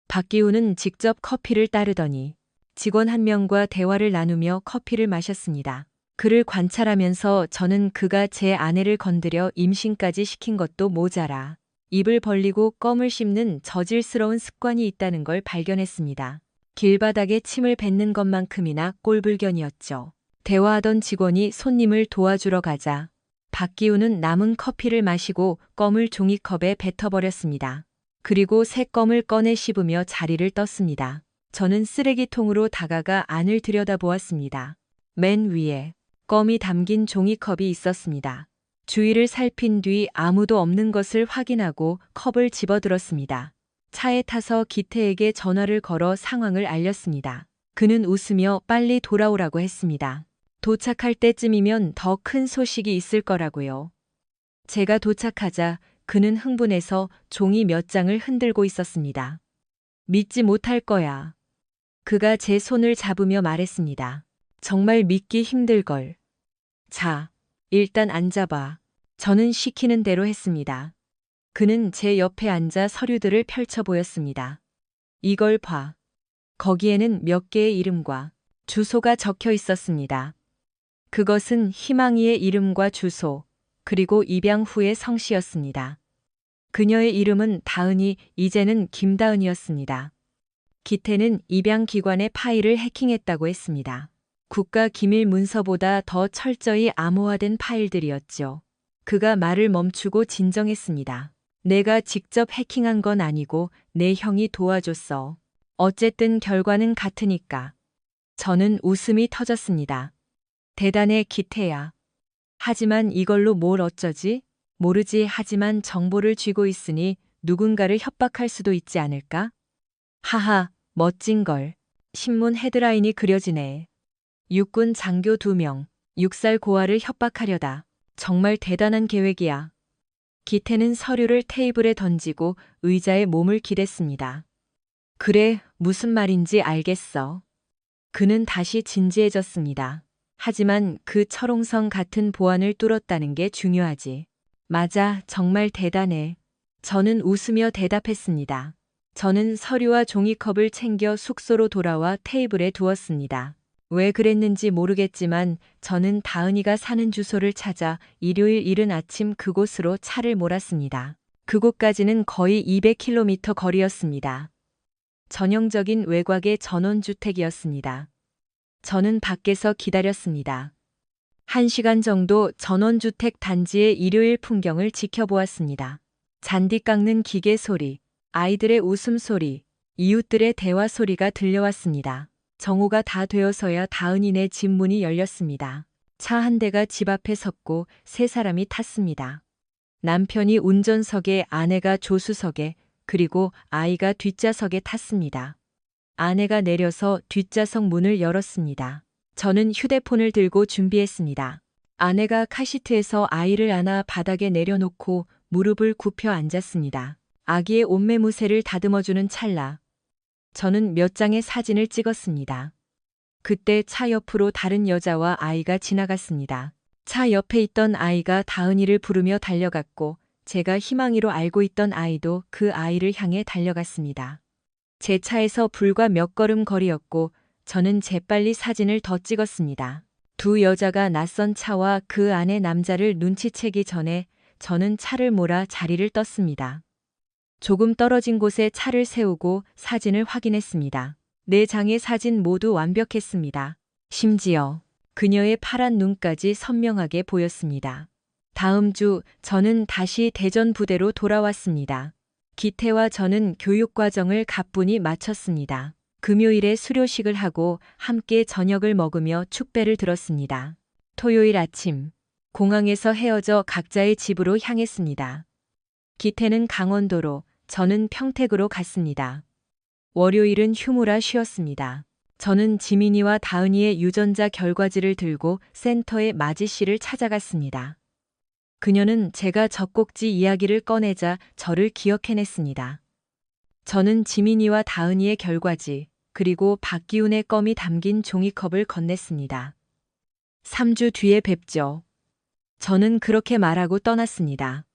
A: 박기훈은 직접 커피를 따르더니 직원 한 명과 대화를 나누며 커피를 마셨습니다. 그를 관찰하면서 저는 그가 제 아내를 건드려 임신까지 시킨 것도 모자라 입을 벌리고 껌을 씹는 저질스러운 습관이 있다는 걸 발견했습니다. 길바닥에 침을 뱉는 것만큼이나 꼴불견이었죠. 대화하던 직원이 손님을 도와주러 가자 박기우는 남은 커피를 마시고 껌을 종이컵에 뱉어버렸습니다. 그리고 새 껌을 꺼내 씹으며 자리를 떴습니다. 저는 쓰레기통으로 다가가 안을 들여다보았습니다. 맨 위에 껌이 담긴 종이컵이 있었습니다. 주위를 살핀 뒤 아무도 없는 것을 확인하고 컵을 집어들었습니다. 차에 타서 기태에게 전화를 걸어 상황을 알렸습니다. 그는 웃으며 빨리 돌아오라고 했습니다. 도착할 때쯤이면 더 큰 소식이 있을 거라고요. 제가 도착하자 그는 흥분해서 종이 몇 장을 흔들고 있었습니다. 믿지 못할 거야. 그가 제 손을 잡으며 말했습니다. 정말 믿기 힘들걸. 자, 일단 앉아봐. 저는 시키는 대로 했습니다. 그는 제 옆에 앉아 서류들을 펼쳐 보였습니다. 이걸 봐. 거기에는 몇 개의 이름과 주소가 적혀 있었습니다. 그것은 희망이의 이름과 주소, 그리고 입양 후의 성씨였습니다. 그녀의 이름은 다은이, 이제는 김다은이었습니다. 기태는 입양기관의 파일을 해킹했다고 했습니다. 국가기밀 문서보다 더 철저히 암호화된 파일들이었죠. 그가 말을 멈추고 진정했습니다. 내가 직접 해킹한 건 아니고 내 형이 도와줬어. 어쨌든 결과는 같으니까. 저는 웃음이 터졌습니다. 대단해, 기태야. 하지만 이걸로 뭘 어쩌지? 모르지. 하지만 정보를 쥐고 있으니 누군가를 협박할 수도 있지 않을까? 하하, 멋진걸. 신문 헤드라인이 그려지네. 육군 장교 2명, 6살 고아를 협박하려다. 정말 대단한 계획이야. 기태는 서류를 테이블에 던지고 의자에 몸을 기댔습니다. 그래, 무슨 말인지 알겠어. 그는 다시 진지해졌습니다. 하지만 그 철옹성 같은 보안을 뚫었다는 게 중요하지. 맞아, 정말 대단해. 저는 웃으며 대답했습니다. 저는 서류와 종이컵을 챙겨 숙소로 돌아와 테이블에 두었습니다. 왜 그랬는지 모르겠지만 저는 다은이가 사는 주소를 찾아 일요일 이른 아침 그곳으로 차를 몰았습니다. 그곳까지는 거의 200km 거리였습니다. 전형적인 외곽의 전원주택이었습니다. 저는 밖에서 기다렸습니다. 1시간 정도 전원주택 단지의 일요일 풍경을 지켜보았습니다. 잔디 깎는 기계 소리, 아이들의 웃음소리, 이웃들의 대화 소리가 들려왔습니다. 정오가 다 되어서야 다은이네 집 문이 열렸습니다. 차 한 대가 집 앞에 섰고 3사람이 탔습니다. 남편이 운전석에, 아내가 조수석에, 그리고 아이가 뒷좌석에 탔습니다. 아내가 내려서 뒷좌석 문을 열었습니다. 저는 휴대폰을 들고 준비했습니다. 아내가 카시트에서 아이를 안아 바닥에 내려놓고 무릎을 굽혀 앉았습니다. 아기의 옷매무새를 다듬어주는 찰나. 저는 몇 장의 사진을 찍었습니다. 그때 차 옆으로 다른 여자와 아이가 지나갔습니다. 차 옆에 있던 아이가 다은이를 부르며 달려갔고 제가 희망이로 알고 있던 아이도 그 아이를 향해 달려갔습니다. 제 차에서 불과 몇 걸음 거리였고 저는 재빨리 사진을 더 찍었습니다. 두 여자가 낯선 차와 그 안의 남자를 눈치채기 전에 저는 차를 몰아 자리를 떴습니다. 조금 떨어진 곳에 차를 세우고 사진을 확인했습니다. 4장의 사진 모두 완벽했습니다. 심지어 그녀의 파란 눈까지 선명하게 보였습니다. 다음 주 저는 다시 대전 부대로 돌아왔습니다. 기태와 저는 교육과정을 가뿐히 마쳤습니다. 금요일에 수료식을 하고 함께 저녁을 먹으며 축배를 들었습니다. 토요일 아침, 공항에서 헤어져 각자의 집으로 향했습니다. 기태는 강원도로, 저는 평택으로 갔습니다. 월요일은 휴무라 쉬었습니다. 저는 지민이와 다은이의 유전자 결과지를 들고 센터의 마지 씨를 찾아갔습니다. 그녀는 제가 젖꼭지 이야기를 꺼내자 저를 기억해냈습니다. 저는 지민이와 다은이의 결과지, 그리고 박기훈의 껌이 담긴 종이컵을 건넸습니다. 3주 뒤에 뵙죠. 저는 그렇게 말하고 떠났습니다.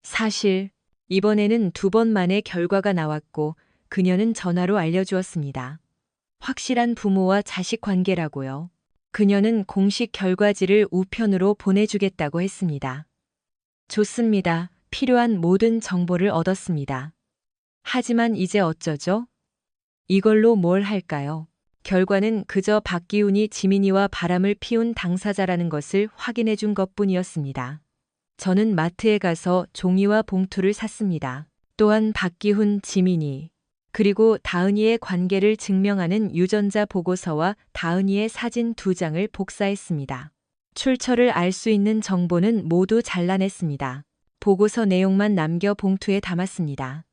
A: 사실 이번에는 2번 만에 결과가 나왔고 그녀는 전화로 알려주었습니다. 확실한 부모와 자식 관계라고요. 그녀는 공식 결과지를 우편으로 보내주겠다고 했습니다. 좋습니다. 필요한 모든 정보를 얻었습니다. 하지만 이제 어쩌죠? 이걸로 뭘 할까요? 결과는 그저 박기훈이 지민이와 바람을 피운 당사자라는 것을 확인해 준 것뿐이었습니다. 저는 마트에 가서 종이와 봉투를 샀습니다. 또한 박기훈, 지민이, 그리고 다은이의 관계를 증명하는 유전자 보고서와 다은이의 사진 2장을 복사했습니다. 출처를 알 수 있는 정보는 모두 잘라냈습니다. 보고서 내용만 남겨 봉투에 담았습니다.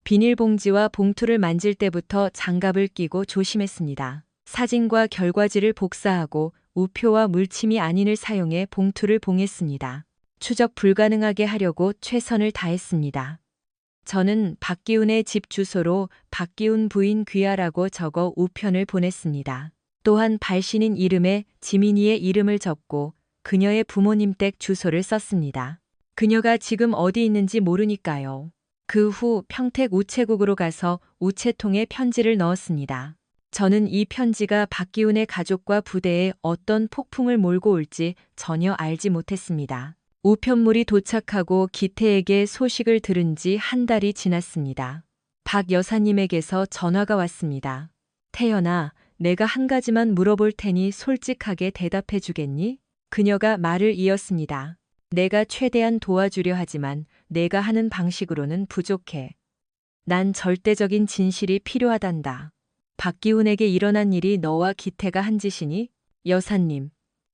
A: 비닐봉지와 봉투를 만질 때부터 장갑을 끼고 조심했습니다. 사진과 결과지를 복사하고 우표와 물침이 아닌을 사용해 봉투를 봉했습니다. 추적 불가능하게 하려고 최선을 다했습니다. 저는 박기훈의 집 주소로 박기훈 부인 귀하라고 적어 우편을 보냈습니다. 또한 발신인 이름에 지민이의 이름을 적고 그녀의 부모님 댁 주소를 썼습니다. 그녀가 지금 어디 있는지 모르니까요. 그 후 평택 우체국으로 가서 우체통에 편지를 넣었습니다. 저는 이 편지가 박기훈의 가족과 부대에 어떤 폭풍을 몰고 올지 전혀 알지 못했습니다. 우편물이 도착하고 기태에게 소식을 들은 지 한 달이 지났습니다. 박 여사님에게서 전화가 왔습니다. 태연아, 내가 한 가지만 물어볼 테니 솔직하게 대답해 주겠니? 그녀가 말을 이었습니다. 내가 최대한 도와주려 하지만 내가 하는 방식으로는 부족해. 난 절대적인 진실이 필요하단다. 박기훈에게 일어난 일이 너와 기태가 한 짓이니? 여사님,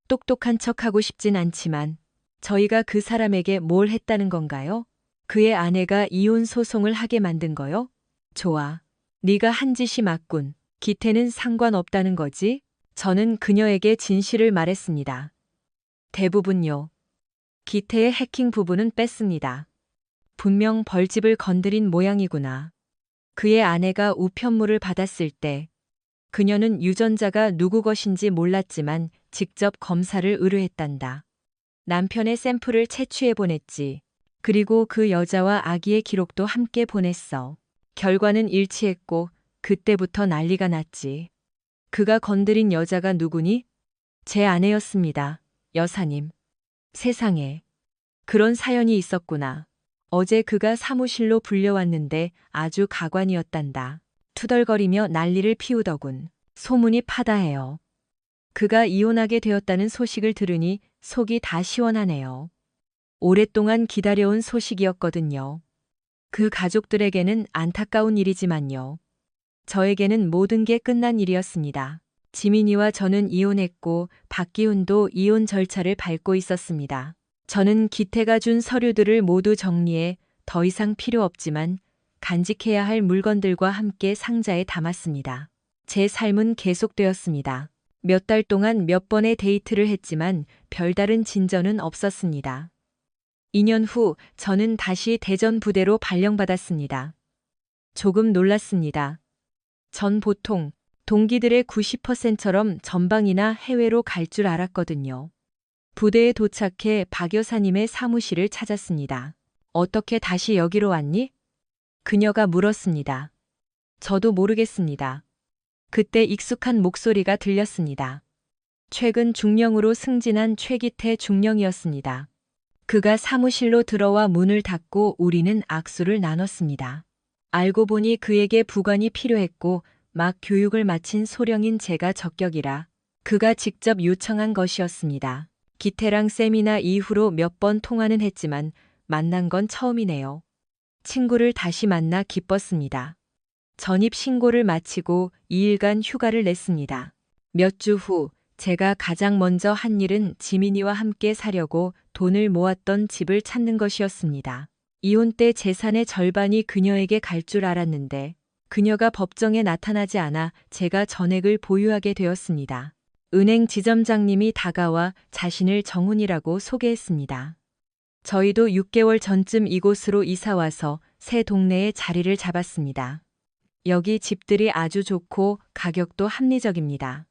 A: 똑똑한 척하고 싶진 않지만 저희가 그 사람에게 뭘 했다는 건가요? 그의 아내가 이혼 소송을 하게 만든 거요? 좋아. 네가 한 짓이 맞군. 기태는 상관없다는 거지? 저는 그녀에게 진실을 말했습니다. 대부분요. 기태의 해킹 부분은 뺐습니다. 분명 벌집을 건드린 모양이구나. 그의 아내가 우편물을 받았을 때 그녀는 유전자가 누구 것인지 몰랐지만 직접 검사를 의뢰했단다. 남편의 샘플을 채취해 보냈지. 그리고 그 여자와 아기의 기록도 함께 보냈어. 결과는 일치했고 그때부터 난리가 났지. 그가 건드린 여자가 누구니? 제 아내였습니다. 여사님. 세상에. 그런 사연이 있었구나. 어제 그가 사무실로 불려왔는데 아주 가관이었단다. 투덜거리며 난리를 피우더군. 소문이 파다해요. 그가 이혼하게 되었다는 소식을 들으니 속이 다 시원하네요. 오랫동안 기다려온 소식이었거든요. 그 가족들에게는 안타까운 일이지만요. 저에게는 모든 게 끝난 일이었습니다. 지민이와 저는 이혼했고 박기훈도 이혼 절차를 밟고 있었습니다. 저는 기태가 준 서류들을 모두 정리해 더 이상 필요 없지만 간직해야 할 물건들과 함께 상자에 담았습니다. 제 삶은 계속되었습니다. 몇 달 동안 몇 번의 데이트를 했지만 별다른 진전은 없었습니다. 2년 후 저는 다시 대전 부대로 발령받았습니다. 조금 놀랐습니다. 전 보통 동기들의 90%처럼 전방이나 해외로 갈 줄 알았거든요. 부대에 도착해 박 여사님의 사무실을 찾았습니다. 어떻게 다시 여기로 왔니? 그녀가 물었습니다. 저도 모르겠습니다. 그때 익숙한 목소리가 들렸습니다. 최근 중령으로 승진한 최기태 중령이었습니다. 그가 사무실로 들어와 문을 닫고 우리는 악수를 나눴습니다. 알고 보니 그에게 부관이 필요했고 막 교육을 마친 소령인 제가 적격이라 그가 직접 요청한 것이었습니다. 기태랑 세미나 이후로 몇 번 통화는 했지만 만난 건 처음이네요. 친구를 다시 만나 기뻤습니다. 전입 신고를 마치고 2일간 휴가를 냈습니다. 몇 주 후 제가 가장 먼저 한 일은 지민이와 함께 사려고 돈을 모았던 집을 찾는 것이었습니다. 이혼 때 재산의 절반이 그녀에게 갈 줄 알았는데 그녀가 법정에 나타나지 않아 제가 전액을 보유하게 되었습니다. 은행 지점장님이 다가와 자신을 정훈이라고 소개했습니다. 저희도 6개월 전쯤 이곳으로 이사와서 새 동네에 자리를 잡았습니다. 여기 집들이 아주 좋고 가격도 합리적입니다.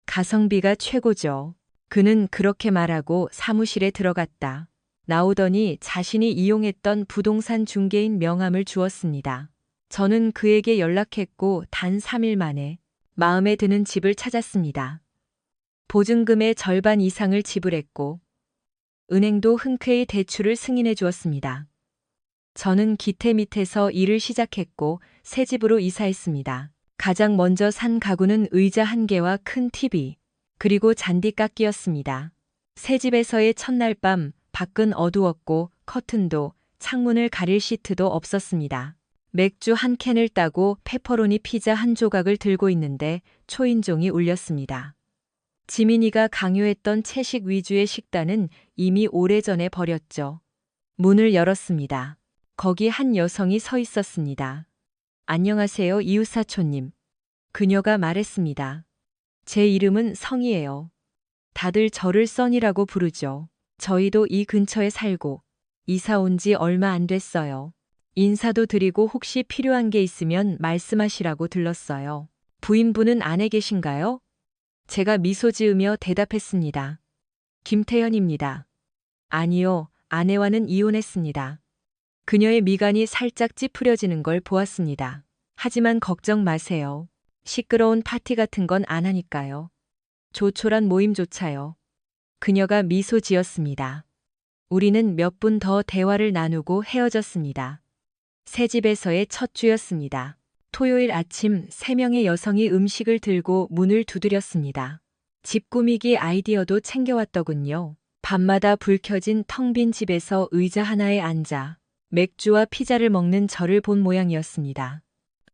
A: 가성비가 최고죠. 그는 그렇게 말하고 사무실에 들어갔다. 나오더니 자신이 이용했던 부동산 중개인 명함을 주었습니다. 저는 그에게 연락했고 단 3일 만에 마음에 드는 집을 찾았습니다. 보증금의 절반 이상을 지불했고 은행도 흔쾌히 대출을 승인해 주었습니다. 저는 기태 밑에서 일을 시작했고 새 집으로 이사했습니다. 가장 먼저 산 가구는 의자 한 개와 큰 TV, 그리고 잔디깎기였습니다. 새 집에서의 첫날 밤, 밖은 어두웠고 커튼도 창문을 가릴 시트도 없었습니다. 맥주 한 캔을 따고 페퍼로니 피자 한 조각을 들고 있는데 초인종이 울렸습니다. 지민이가 강요했던 채식 위주의 식단은 이미 오래전에 버렸죠. 문을 열었습니다. 거기 한 여성이 서 있었습니다. 안녕하세요, 이웃사촌님. 그녀가 말했습니다. 제 이름은 성이에요. 다들 저를 써니라고 부르죠. 저희도 이 근처에 살고 이사 온 지 얼마 안 됐어요. 인사도 드리고 혹시 필요한 게 있으면 말씀하시라고 들렀어요. 부인분은 안에 계신가요? 제가 미소 지으며 대답했습니다. 김태현입니다. 아니요, 아내와는 이혼했습니다. 그녀의 미간이 살짝 찌푸려지는 걸 보았습니다. 하지만 걱정 마세요. 시끄러운 파티 같은 건 안 하니까요. 조촐한 모임조차요. 그녀가 미소 지었습니다. 우리는 몇 분 더 대화를 나누고 헤어졌습니다. 새 집에서의 첫 주였습니다. 토요일 아침 3명의 여성이 음식을 들고 문을 두드렸습니다. 집 꾸미기 아이디어도 챙겨왔더군요. 밤마다 불 켜진 텅 빈 집에서 의자 하나에 앉아 맥주와 피자를 먹는 저를 본 모양이었습니다.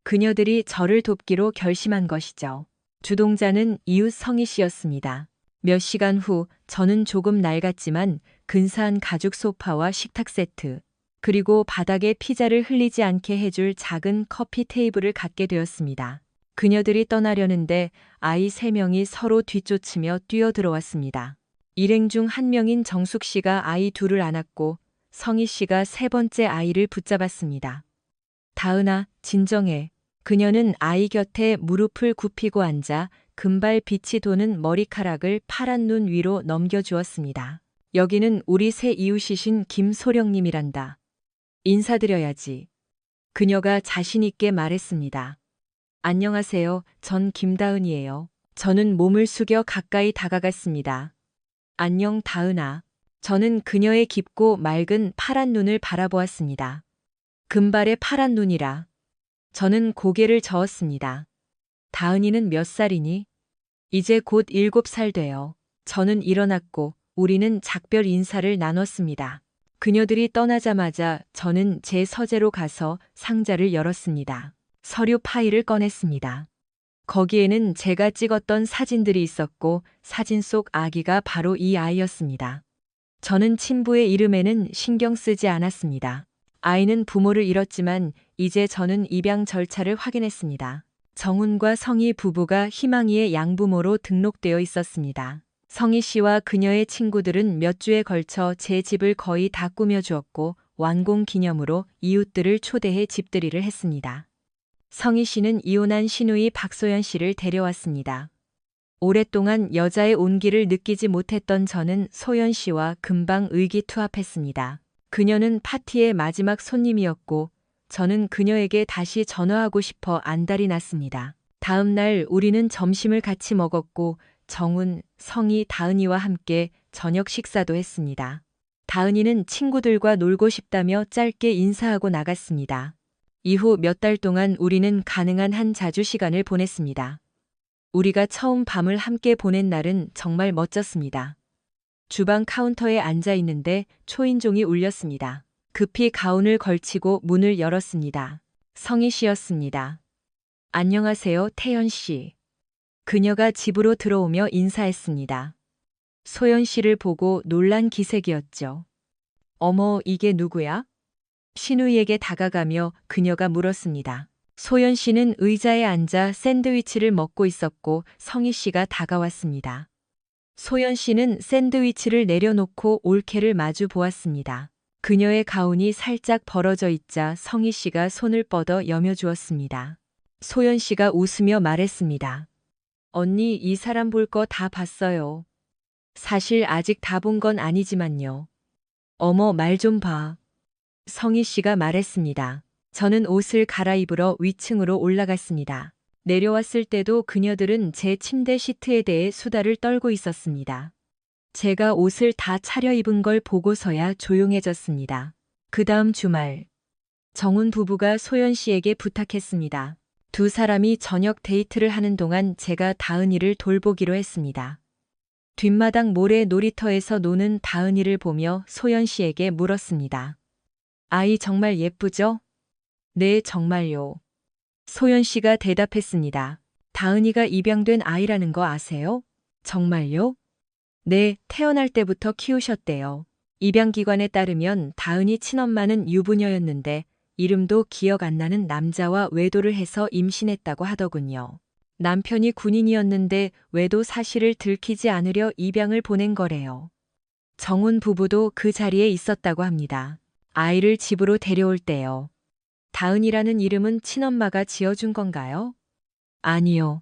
A: 그녀들이 저를 돕기로 결심한 것이죠. 주동자는 이웃 성희 씨였습니다. 몇 시간 후 저는 조금 낡았지만 근사한 가죽 소파와 식탁 세트, 그리고 바닥에 피자를 흘리지 않게 해줄 작은 커피 테이블을 갖게 되었습니다. 그녀들이 떠나려는데 아이 3명이 서로 뒤쫓으며 뛰어들어왔습니다. 일행 중 한 명인 정숙 씨가 아이 둘을 안았고 성희 씨가 3번째 아이를 붙잡았습니다. 다은아, 진정해. 그녀는 아이 곁에 무릎을 굽히고 앉아 금발 빛이 도는 머리카락을 파란 눈 위로 넘겨주었습니다. 여기는 우리 새 이웃이신 김소령님이란다. 인사드려야지. 그녀가 자신있게 말했습니다. 안녕하세요. 전 김다은이에요. 저는 몸을 숙여 가까이 다가갔습니다. 안녕, 다은아. 저는 그녀의 깊고 맑은 파란 눈을 바라보았습니다. 금발의 파란 눈이라. 저는 고개를 저었습니다. 다은이는 몇 살이니? 이제 곧 7살 돼요. 저는 일어났고 우리는 작별 인사를 나눴습니다. 그녀들이 떠나자마자 저는 제 서재로 가서 상자를 열었습니다. 서류 파일을 꺼냈습니다. 거기에는 제가 찍었던 사진들이 있었고 사진 속 아기가 바로 이 아이였습니다. 저는 친부의 이름에는 신경 쓰지 않았습니다. 아이는 부모를 잃었지만 이제 저는 입양 절차를 확인했습니다. 정훈과 성희 부부가 희망이의 양부모로 등록되어 있었습니다. 성희 씨와 그녀의 친구들은 몇 주에 걸쳐 제 집을 거의 다 꾸며주었고 완공 기념으로 이웃들을 초대해 집들이를 했습니다. 성희 씨는 이혼한 시누이 박소연 씨를 데려왔습니다. 오랫동안 여자의 온기를 느끼지 못했던 저는 소연 씨와 금방 의기투합했습니다. 그녀는 파티의 마지막 손님이었고 저는 그녀에게 다시 전화하고 싶어 안달이 났습니다. 다음 날 우리는 점심을 같이 먹었고 정훈, 성희, 다은이와 함께 저녁 식사도 했습니다. 다은이는 친구들과 놀고 싶다며 짧게 인사하고 나갔습니다. 이후 몇 달 동안 우리는 가능한 한 자주 시간을 보냈습니다. 우리가 처음 밤을 함께 보낸 날은 정말 멋졌습니다. 주방 카운터에 앉아 있는데 초인종이 울렸습니다. 급히 가운을 걸치고 문을 열었습니다. 성희 씨였습니다. 안녕하세요, 태연 씨. 그녀가 집으로 들어오며 인사했습니다. 소연 씨를 보고 놀란 기색이었죠. 어머, 이게 누구야? 시누이에게 다가가며 그녀가 물었습니다. 소연 씨는 의자에 앉아 샌드위치를 먹고 있었고 성희 씨가 다가왔습니다. 소연 씨는 샌드위치를 내려놓고 올케를 마주 보았습니다. 그녀의 가운이 살짝 벌어져 있자 성희 씨가 손을 뻗어 여며주었습니다. 소연 씨가 웃으며 말했습니다. 언니, 이 사람 볼 거 다 봤어요. 사실 아직 다 본 건 아니지만요. 어머, 말 좀 봐. 성희 씨가 말했습니다. 저는 옷을 갈아입으러 위층으로 올라갔습니다. 내려왔을 때도 그녀들은 제 침대 시트에 대해 수다를 떨고 있었습니다. 제가 옷을 다 차려입은 걸 보고서야 조용해졌습니다. 그 다음 주말, 정훈 부부가 소연 씨에게 부탁했습니다. 두 사람이 저녁 데이트를 하는 동안 제가 다은이를 돌보기로 했습니다. 뒷마당 모래 놀이터에서 노는 다은이를 보며 소연 씨에게 물었습니다. 아이 정말 예쁘죠? 네, 정말요. 소연 씨가 대답했습니다. 다은이가 입양된 아이라는 거 아세요? 정말요? 네, 태어날 때부터 키우셨대요. 입양기관에 따르면 다은이 친엄마는 유부녀였는데 이름도 기억 안 나는 남자와 외도를 해서 임신했다고 하더군요. 남편이 군인이었는데 외도 사실을 들키지 않으려 입양을 보낸 거래요. 정훈 부부도 그 자리에 있었다고 합니다. 아이를 집으로 데려올 때요. 다은이라는 이름은 친엄마가 지어준 건가요? 아니요.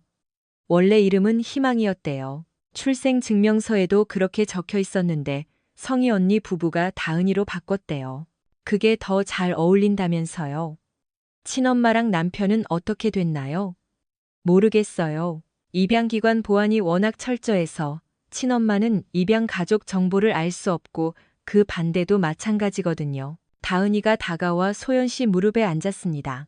A: 원래 이름은 희망이었대요. 출생증명서에도 그렇게 적혀 있었는데 성희 언니 부부가 다은이로 바꿨대요. 그게 더 잘 어울린다면서요. 친엄마랑 남편은 어떻게 됐나요? 모르겠어요. 입양기관 보안이 워낙 철저해서 친엄마는 입양 가족 정보를 알 수 없고 그 반대도 마찬가지거든요. 다은이가 다가와 소연 씨 무릎에 앉았습니다.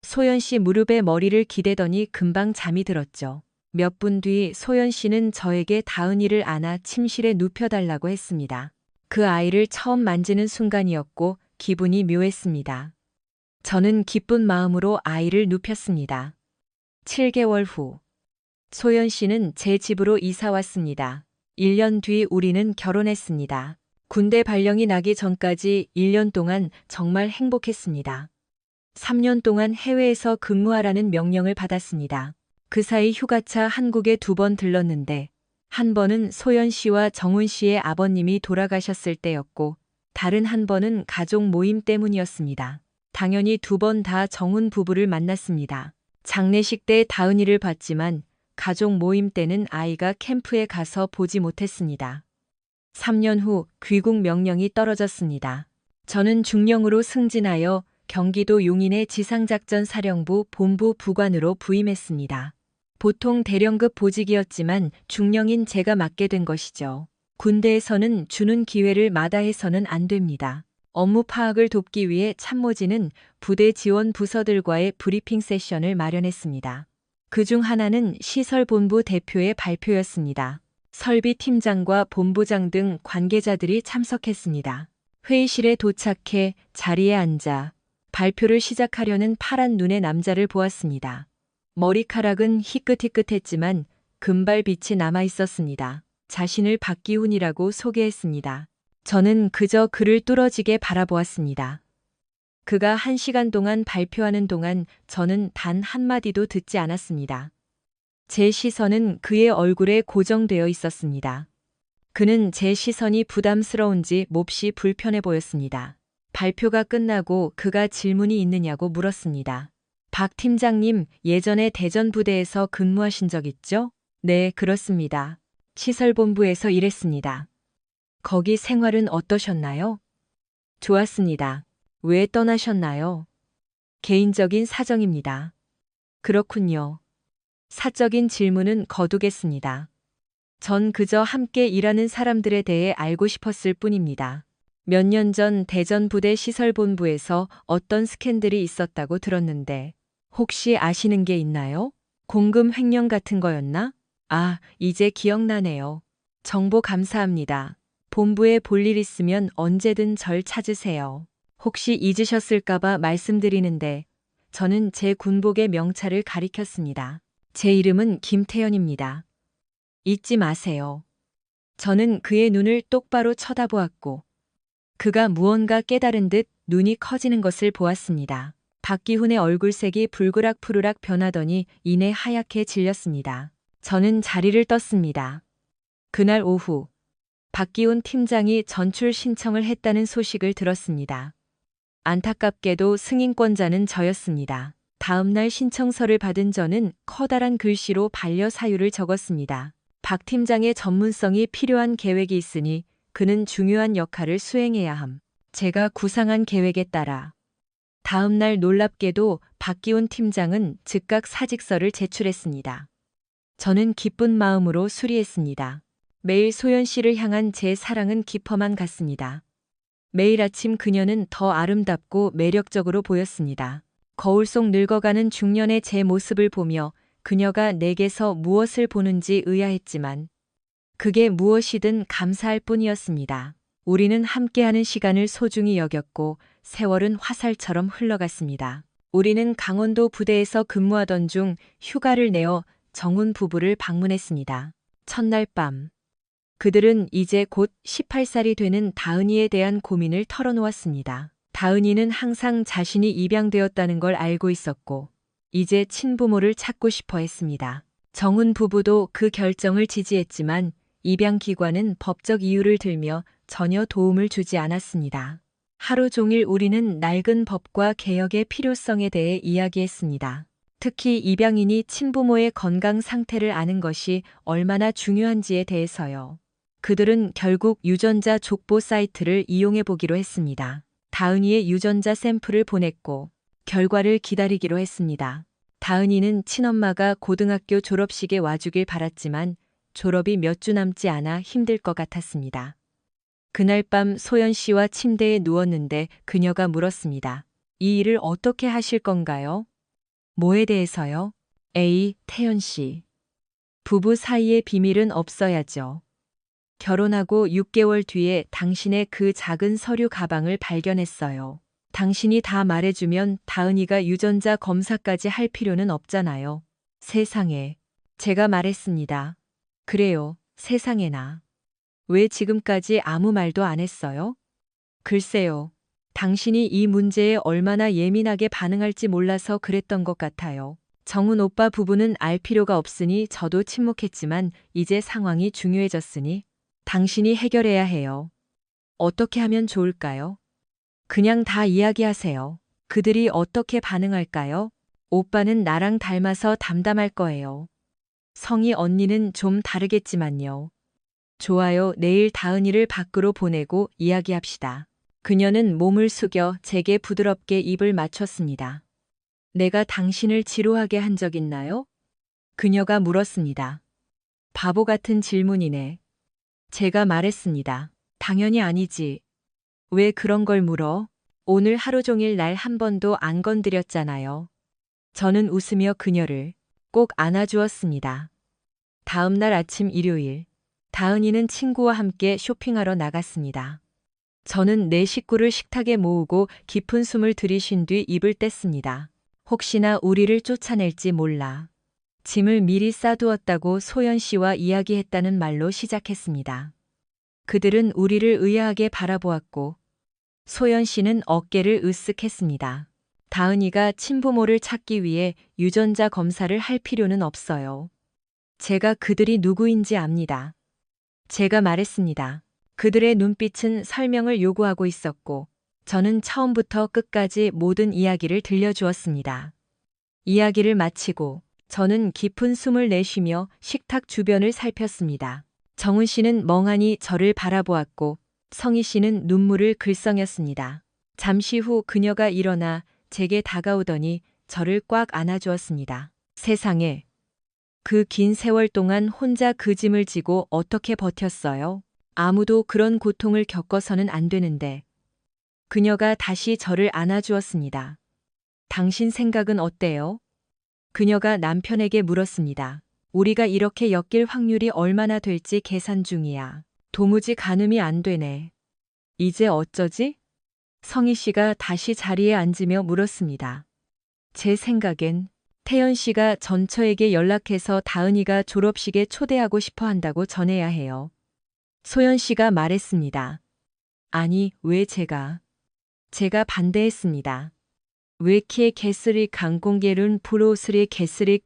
A: 소연 씨 무릎에 머리를 기대더니 금방 잠이 들었죠. 몇 분 뒤 소연 씨는 저에게 다은이를 안아 침실에 눕혀달라고 했습니다. 그 아이를 처음 만지는 순간이었고 기분이 묘했습니다. 저는 기쁜 마음으로 아이를 눕혔습니다. 7개월 후, 소연 씨는 제 집으로 이사 왔습니다. 1년 뒤 우리는 결혼했습니다. 군대 발령이 나기 전까지 1년 동안 정말 행복했습니다. 3년 동안 해외에서 근무하라는 명령을 받았습니다. 그 사이 휴가차 한국에 2번 들렀는데 한 번은 소연 씨와 정훈 씨의 아버님이 돌아가셨을 때였고 다른 한 번은 가족 모임 때문이었습니다. 당연히 2번 다 정훈 부부를 만났습니다. 장례식 때 다은이를 봤지만 가족 모임 때는 아이가 캠프에 가서 보지 못했습니다. 3년 후 귀국 명령이 떨어졌습니다. 저는 중령으로 승진하여 경기도 용인의 지상작전 사령부 본부 부관으로 부임했습니다. 보통 대령급 보직이었지만 중령인 제가 맡게 된 것이죠. 군대에서는 주는 기회를 마다해서는 안 됩니다. 업무 파악을 돕기 위해 참모진은 부대 지원 부서들과의 브리핑 세션을 마련했습니다. 그중 하나는 시설본부 대표의 발표였습니다. 설비팀장과 본부장 등 관계자들이 참석했습니다. 회의실에 도착해 자리에 앉아 발표를 시작하려는 파란 눈의 남자를 보았습니다. 머리카락은 희끗희끗했지만 금발빛이 남아 있었습니다. 자신을 박기훈이라고 소개했습니다. 저는 그저 그를 뚫어지게 바라보았습니다. 그가 1시간 동안 발표하는 동안 저는 단 한마디도 듣지 않았습니다. 제 시선은 그의 얼굴에 고정되어 있었습니다. 그는 제 시선이 부담스러운지 몹시 불편해 보였습니다. 발표가 끝나고 그가 질문이 있느냐고 물었습니다. 박 팀장님, 예전에 대전 부대에서 근무하신 적 있죠? 네, 그렇습니다. 시설본부에서 일했습니다. 거기 생활은 어떠셨나요? 좋았습니다. 왜 떠나셨나요? 개인적인 사정입니다. 그렇군요. 사적인 질문은 거두겠습니다. 전 그저 함께 일하는 사람들에 대해 알고 싶었을 뿐입니다. 몇 년 전 대전 부대 시설본부에서 어떤 스캔들이 있었다고 들었는데 혹시 아시는 게 있나요? 공금 횡령 같은 거였나? 아, 이제 기억나네요. 정보 감사합니다. 본부에 볼 일 있으면 언제든 절 찾으세요. 혹시 잊으셨을까봐 말씀드리는데 저는 제 군복의 명찰을 가리켰습니다. 제 이름은 김태연입니다. 잊지 마세요. 저는 그의 눈을 똑바로 쳐다보았고 그가 무언가 깨달은 듯 눈이 커지는 것을 보았습니다. 박기훈의 얼굴색이 불그락푸르락 변하더니 이내 하얗게 질렸습니다. 저는 자리를 떴습니다. 그날 오후 박기훈 팀장이 전출 신청을 했다는 소식을 들었습니다. 안타깝게도 승인권자는 저였습니다. 다음 날 신청서를 받은 저는 커다란 글씨로 반려 사유를 적었습니다. 박 팀장의 전문성이 필요한 계획이 있으니 그는 중요한 역할을 수행해야 함. 제가 구상한 계획에 따라 다음 날 놀랍게도 박기훈 팀장은 즉각 사직서를 제출했습니다. 저는 기쁜 마음으로 수리했습니다. 매일 소연 씨를 향한 제 사랑은 깊어만 갔습니다. 매일 아침 그녀는 더 아름답고 매력적으로 보였습니다. 거울 속 늙어가는 중년의 제 모습을 보며 그녀가 내게서 무엇을 보는지 의아했지만 그게 무엇이든 감사할 뿐이었습니다. 우리는 함께하는 시간을 소중히 여겼고 세월은 화살처럼 흘러갔습니다. 우리는 강원도 부대에서 근무하던 중 휴가를 내어 정훈 부부를 방문했습니다. 첫날 밤. 그들은 이제 곧 18살이 되는 다은이에 대한 고민을 털어놓았습니다. 다은이는 항상 자신이 입양되었다는 걸 알고 있었고, 이제 친부모를 찾고 싶어 했습니다. 정훈 부부도 그 결정을 지지했지만 입양기관은 법적 이유를 들며 전혀 도움을 주지 않았습니다. 하루 종일 우리는 낡은 법과 개혁의 필요성에 대해 이야기했습니다. 특히 입양인이 친부모의 건강 상태를 아는 것이 얼마나 중요한지에 대해서요. 그들은 결국 유전자 족보 사이트를 이용해 보기로 했습니다. 다은이의 유전자 샘플을 보냈고 결과를 기다리기로 했습니다. 다은이는 친엄마가 고등학교 졸업식에 와주길 바랐지만 졸업이 몇 주 남지 않아 힘들 것 같았습니다. 그날 밤 소연 씨와 침대에 누웠는데 그녀가 물었습니다. 이 일을 어떻게 하실 건가요? 뭐에 대해서요? 태연 씨. 부부 사이의 비밀은 없어야죠. 결혼하고 6개월 뒤에 당신의 그 작은 서류 가방을 발견했어요. 당신이 다 말해주면 다은이가 유전자 검사까지 할 필요는 없잖아요. 세상에. 제가 말했습니다. 그래요, 세상에나. 왜 지금까지 아무 말도 안 했어요? 글쎄요. 당신이 이 문제에 얼마나 예민하게 반응할지 몰라서 그랬던 것 같아요. 정훈 오빠 부부는 알 필요가 없으니 저도 침묵했지만 이제 상황이 중요해졌으니 당신이 해결해야 해요. 어떻게 하면 좋을까요? 그냥 다 이야기하세요. 그들이 어떻게 반응할까요? 오빠는 나랑 닮아서 담담할 거예요. 성희 언니는 좀 다르겠지만요. 좋아요. 내일 다은이를 밖으로 보내고 이야기합시다. 그녀는 몸을 숙여 제게 부드럽게 입을 맞췄습니다. 내가 당신을 지루하게 한 적 있나요? 그녀가 물었습니다. 바보 같은 질문이네. 제가 말했습니다. 당연히 아니지. 왜 그런 걸 물어? 오늘 하루 종일 날 한 번도 안 건드렸잖아요. 저는 웃으며 그녀를 꼭 안아주었습니다. 다음 날 아침 일요일. 다은이는 친구와 함께 쇼핑하러 나갔습니다. 저는 내 식구를 식탁에 모으고 깊은 숨을 들이쉰 뒤 입을 뗐습니다. 혹시나 우리를 쫓아낼지 몰라. 짐을 미리 싸두었다고 소연 씨와 이야기했다는 말로 시작했습니다. 그들은 우리를 의아하게 바라보았고 소연 씨는 어깨를 으쓱했습니다. 다은이가 친부모를 찾기 위해 유전자 검사를 할 필요는 없어요. 제가 그들이 누구인지 압니다. 제가 말했습니다. 그들의 눈빛은 설명을 요구하고 있었고 저는 처음부터 끝까지 모든 이야기를 들려주었습니다. 이야기를 마치고 저는 깊은 숨을 내쉬며 식탁 주변을 살폈습니다. 정훈 씨는 멍하니 저를 바라보았고 성희 씨는 눈물을 글썽였습니다. 잠시 후 그녀가 일어나 제게 다가오더니 저를 꽉 안아주었습니다. 세상에. 그 긴 세월 동안 혼자 그 짐을 지고 어떻게 버텼어요? 아무도 그런 고통을 겪어서는 안 되는데. 그녀가 다시 저를 안아주었습니다. 당신 생각은 어때요? 그녀가 남편에게 물었습니다. 우리가 이렇게 엮일 확률이 얼마나 될지 계산 중이야. 도무지 가늠이 안 되네. 이제 어쩌지? 성희 씨가 다시 자리에 앉으며 물었습니다. 제 생각엔 태연 씨가 전처에게 연락해서 다은이가 졸업식에 초대하고 싶어 한다고 전해야 해요. 소연 씨가 말했습니다. 아니, 왜 제가 반대했습니다. 왜 키에 개쓰리 강공개룬 프로스리 개쓰리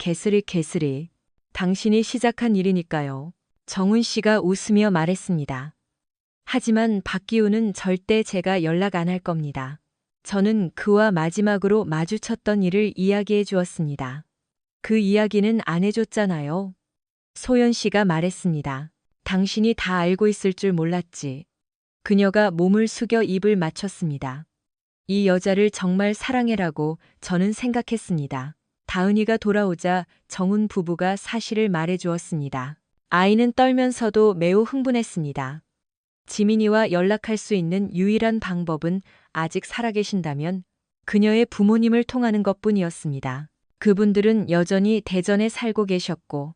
A: 당신이 시작한 일이니까요. 정훈 씨가 웃으며 말했습니다. 하지만 박기우는 절대 제가 연락 안 할 겁니다. 저는 그와 마지막으로 마주쳤던 일을 이야기해 주었습니다. 그 이야기는 안 해줬잖아요. 소연 씨가 말했습니다. 당신이 다 알고 있을 줄 몰랐지. 그녀가 몸을 숙여 입을 맞췄습니다. 이 여자를 정말 사랑해라고 저는 생각했습니다. 다은이가 돌아오자 정훈 부부가 사실을 말해 주었습니다. 아이는 떨면서도 매우 흥분했습니다. 지민이와 연락할 수 있는 유일한 방법은 아직 살아계신다면 그녀의 부모님을 통하는 것뿐이었습니다. 그분들은 여전히 대전에 살고 계셨고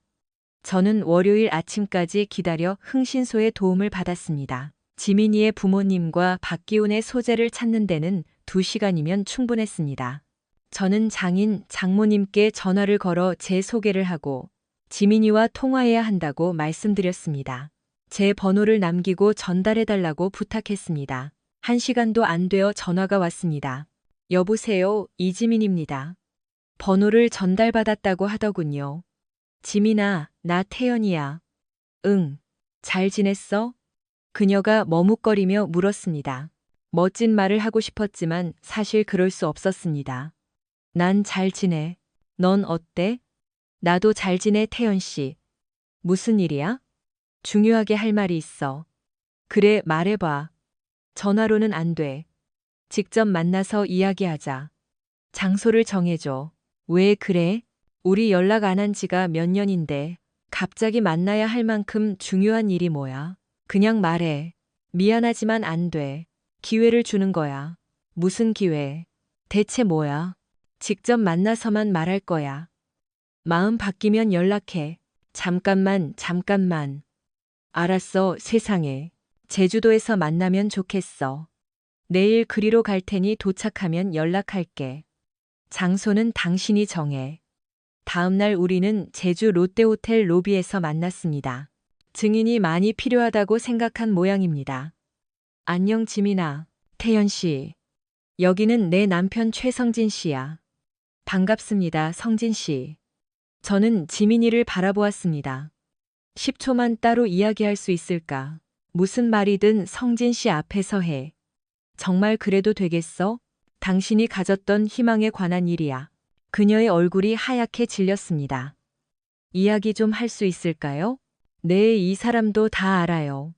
A: 저는 월요일 아침까지 기다려 흥신소의 도움을 받았습니다. 지민이의 부모님과 박기훈의 소재를 찾는 데는 2시간이면 충분했습니다. 저는 장모님께 전화를 걸어 제 소개를 하고 지민이와 통화해야 한다고 말씀드렸습니다. 제 번호를 남기고 전달해달라고 부탁했습니다. 1시간도 안 되어 전화가 왔습니다. 여보세요, 이지민입니다. 번호를 전달받았다고 하더군요. 지민아, 나 태연이야. 응, 잘 지냈어? 그녀가 머뭇거리며 물었습니다. 멋진 말을 하고 싶었지만 사실 그럴 수 없었습니다. 난 잘 지내. 넌 어때? 나도 잘 지내, 태연 씨. 무슨 일이야? 중요하게 할 말이 있어. 그래, 말해봐. 전화로는 안 돼. 직접 만나서 이야기하자. 장소를 정해줘. 왜 그래? 우리 연락 안 한 지가 몇 년인데 갑자기 만나야 할 만큼 중요한 일이 뭐야? 그냥 말해. 미안하지만 안 돼. 기회를 주는 거야. 무슨 기회? 대체 뭐야? 직접 만나서만 말할 거야. 마음 바뀌면 연락해. 잠깐만. 알았어, 세상에. 제주도에서 만나면 좋겠어. 내일 그리로 갈 테니 도착하면 연락할게. 장소는 당신이 정해. 다음 날 우리는 제주 롯데호텔 로비에서 만났습니다. 증인이 많이 필요하다고 생각한 모양입니다. 안녕 지민아, 태연 씨. 여기는 내 남편 최성진 씨야. 반갑습니다, 성진 씨. 저는 지민이를 바라보았습니다. 10초만 따로 이야기할 수 있을까? 무슨 말이든 성진 씨 앞에서 해. 정말 그래도 되겠어? 당신이 가졌던 희망에 관한 일이야. 그녀의 얼굴이 하얗게 질렸습니다. 이야기 좀 할 수 있을까요? 네, 이 사람도 다 알아요.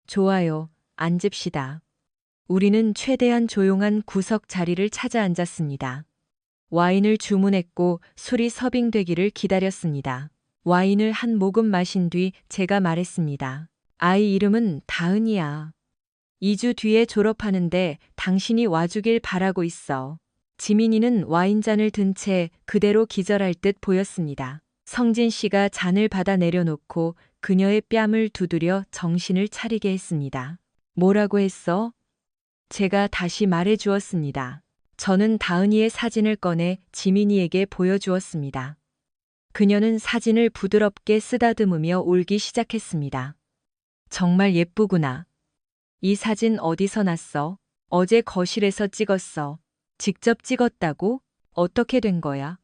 A: 좋아요, 앉읍시다. 우리는 최대한 조용한 구석 자리를 찾아 앉았습니다. 와인을 주문했고 술이 서빙되기를 기다렸습니다. 와인을 한 모금 마신 뒤 제가 말했습니다. 아이 이름은 다은이야. 2주 뒤에 졸업하는데 당신이 와주길 바라고 있어. 지민이는 와인잔을 든 채 그대로 기절할 듯 보였습니다. 성진 씨가 잔을 받아 내려놓고 그녀의 뺨을 두드려 정신을 차리게 했습니다. 뭐라고 했어? 제가 다시 말해 주었습니다. 저는 다은이의 사진을 꺼내 지민이에게 보여주었습니다. 그녀는 사진을 부드럽게 쓰다듬으며 울기 시작했습니다. 정말 예쁘구나. 이 사진 어디서 났어? 어제 거실에서 찍었어. 직접 찍었다고? 어떻게 된 거야?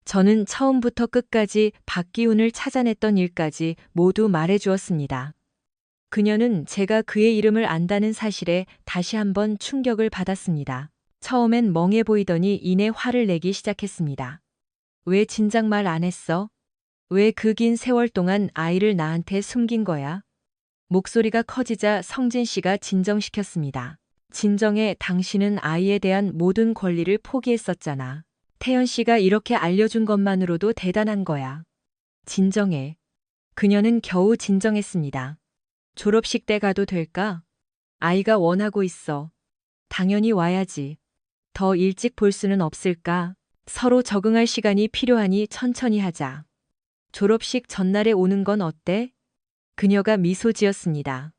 A: 저는 처음부터 끝까지 박기훈을 찾아냈던 일까지 모두 말해 주었습니다. 그녀는 제가 그의 이름을 안다는 사실에 다시 한번 충격을 받았습니다. 처음엔 멍해 보이더니 이내 화를 내기 시작했습니다. 왜 진작 말 안 했어? 왜 그 긴 세월 동안 아이를 나한테 숨긴 거야? 목소리가 커지자 성진 씨가 진정시켰습니다. 진정해, 당신은 아이에 대한 모든 권리를 포기했었잖아. 태연 씨가 이렇게 알려준 것만으로도 대단한 거야. 진정해. 그녀는 겨우 진정했습니다. 졸업식 때 가도 될까? 아이가 원하고 있어. 당연히 와야지. 더 일찍 볼 수는 없을까? 서로 적응할 시간이 필요하니 천천히 하자. 졸업식 전날에 오는 건 어때? 그녀가 미소 지었습니다.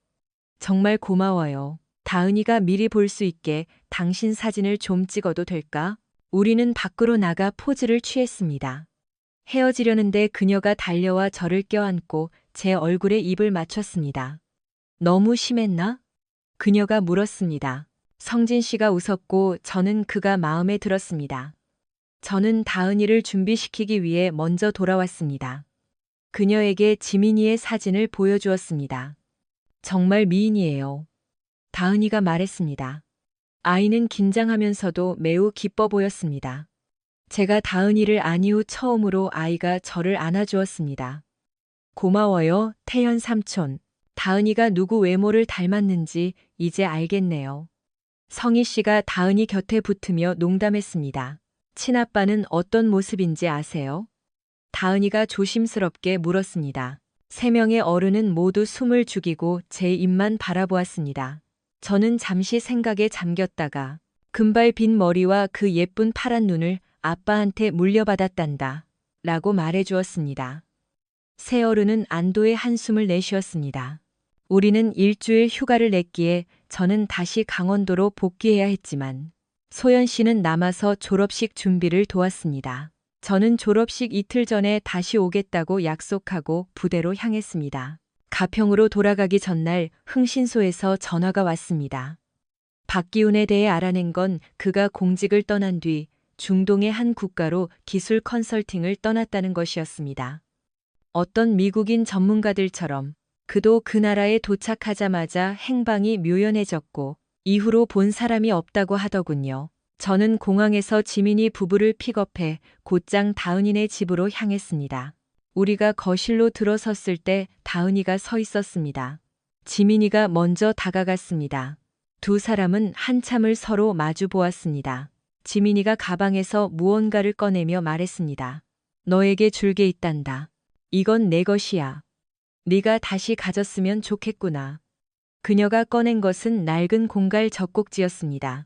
A: 정말 고마워요. 다은이가 미리 볼 수 있게 당신 사진을 좀 찍어도 될까? 우리는 밖으로 나가 포즈를 취했습니다. 헤어지려는데 그녀가 달려와 저를 껴안고 제 얼굴에 입을 맞췄습니다. 너무 심했나? 그녀가 물었습니다. 성진 씨가 웃었고 저는 그가 마음에 들었습니다. 저는 다은이를 준비시키기 위해 먼저 돌아왔습니다. 그녀에게 지민이의 사진을 보여주었습니다. 정말 미인이에요. 다은이가 말했습니다. 아이는 긴장하면서도 매우 기뻐 보였습니다. 제가 다은이를 안 이후 처음으로 아이가 저를 안아주었습니다. 고마워요, 태연 삼촌. 다은이가 누구 외모를 닮았는지 이제 알겠네요. 성희 씨가 다은이 곁에 붙으며 농담했습니다. 친아빠는 어떤 모습인지 아세요? 다은이가 조심스럽게 물었습니다. 세 명의 어른은 모두 숨을 죽이고 제 입만 바라보았습니다. 저는 잠시 생각에 잠겼다가 금발 빈 머리와 그 예쁜 파란 눈을 아빠한테 물려받았단다. 라고 말해주었습니다. 세 어른은 안도의 한숨을 내쉬었습니다. 우리는 일주일 휴가를 냈기에 저는 다시 강원도로 복귀해야 했지만 소연 씨는 남아서 졸업식 준비를 도왔습니다. 저는 졸업식 이틀 전에 다시 오겠다고 약속하고 부대로 향했습니다. 가평으로 돌아가기 전날 흥신소에서 전화가 왔습니다. 박기훈에 대해 알아낸 건 그가 공직을 떠난 뒤 중동의 한 국가로 기술 컨설팅을 떠났다는 것이었습니다. 어떤 미국인 전문가들처럼 그도 그 나라에 도착하자마자 행방이 묘연해졌고 이후로 본 사람이 없다고 하더군요. 저는 공항에서 지민이 부부를 픽업해 곧장 다은이네 집으로 향했습니다. 우리가 거실로 들어섰을 때 다은이가 서 있었습니다. 지민이가 먼저 다가갔습니다. 두 사람은 한참을 서로 마주 보았습니다. 지민이가 가방에서 무언가를 꺼내며 말했습니다. 너에게 줄 게 있단다. 이건 내 것이야. 네가 다시 가졌으면 좋겠구나. 그녀가 꺼낸 것은 낡은 공갈 젖꼭지였습니다.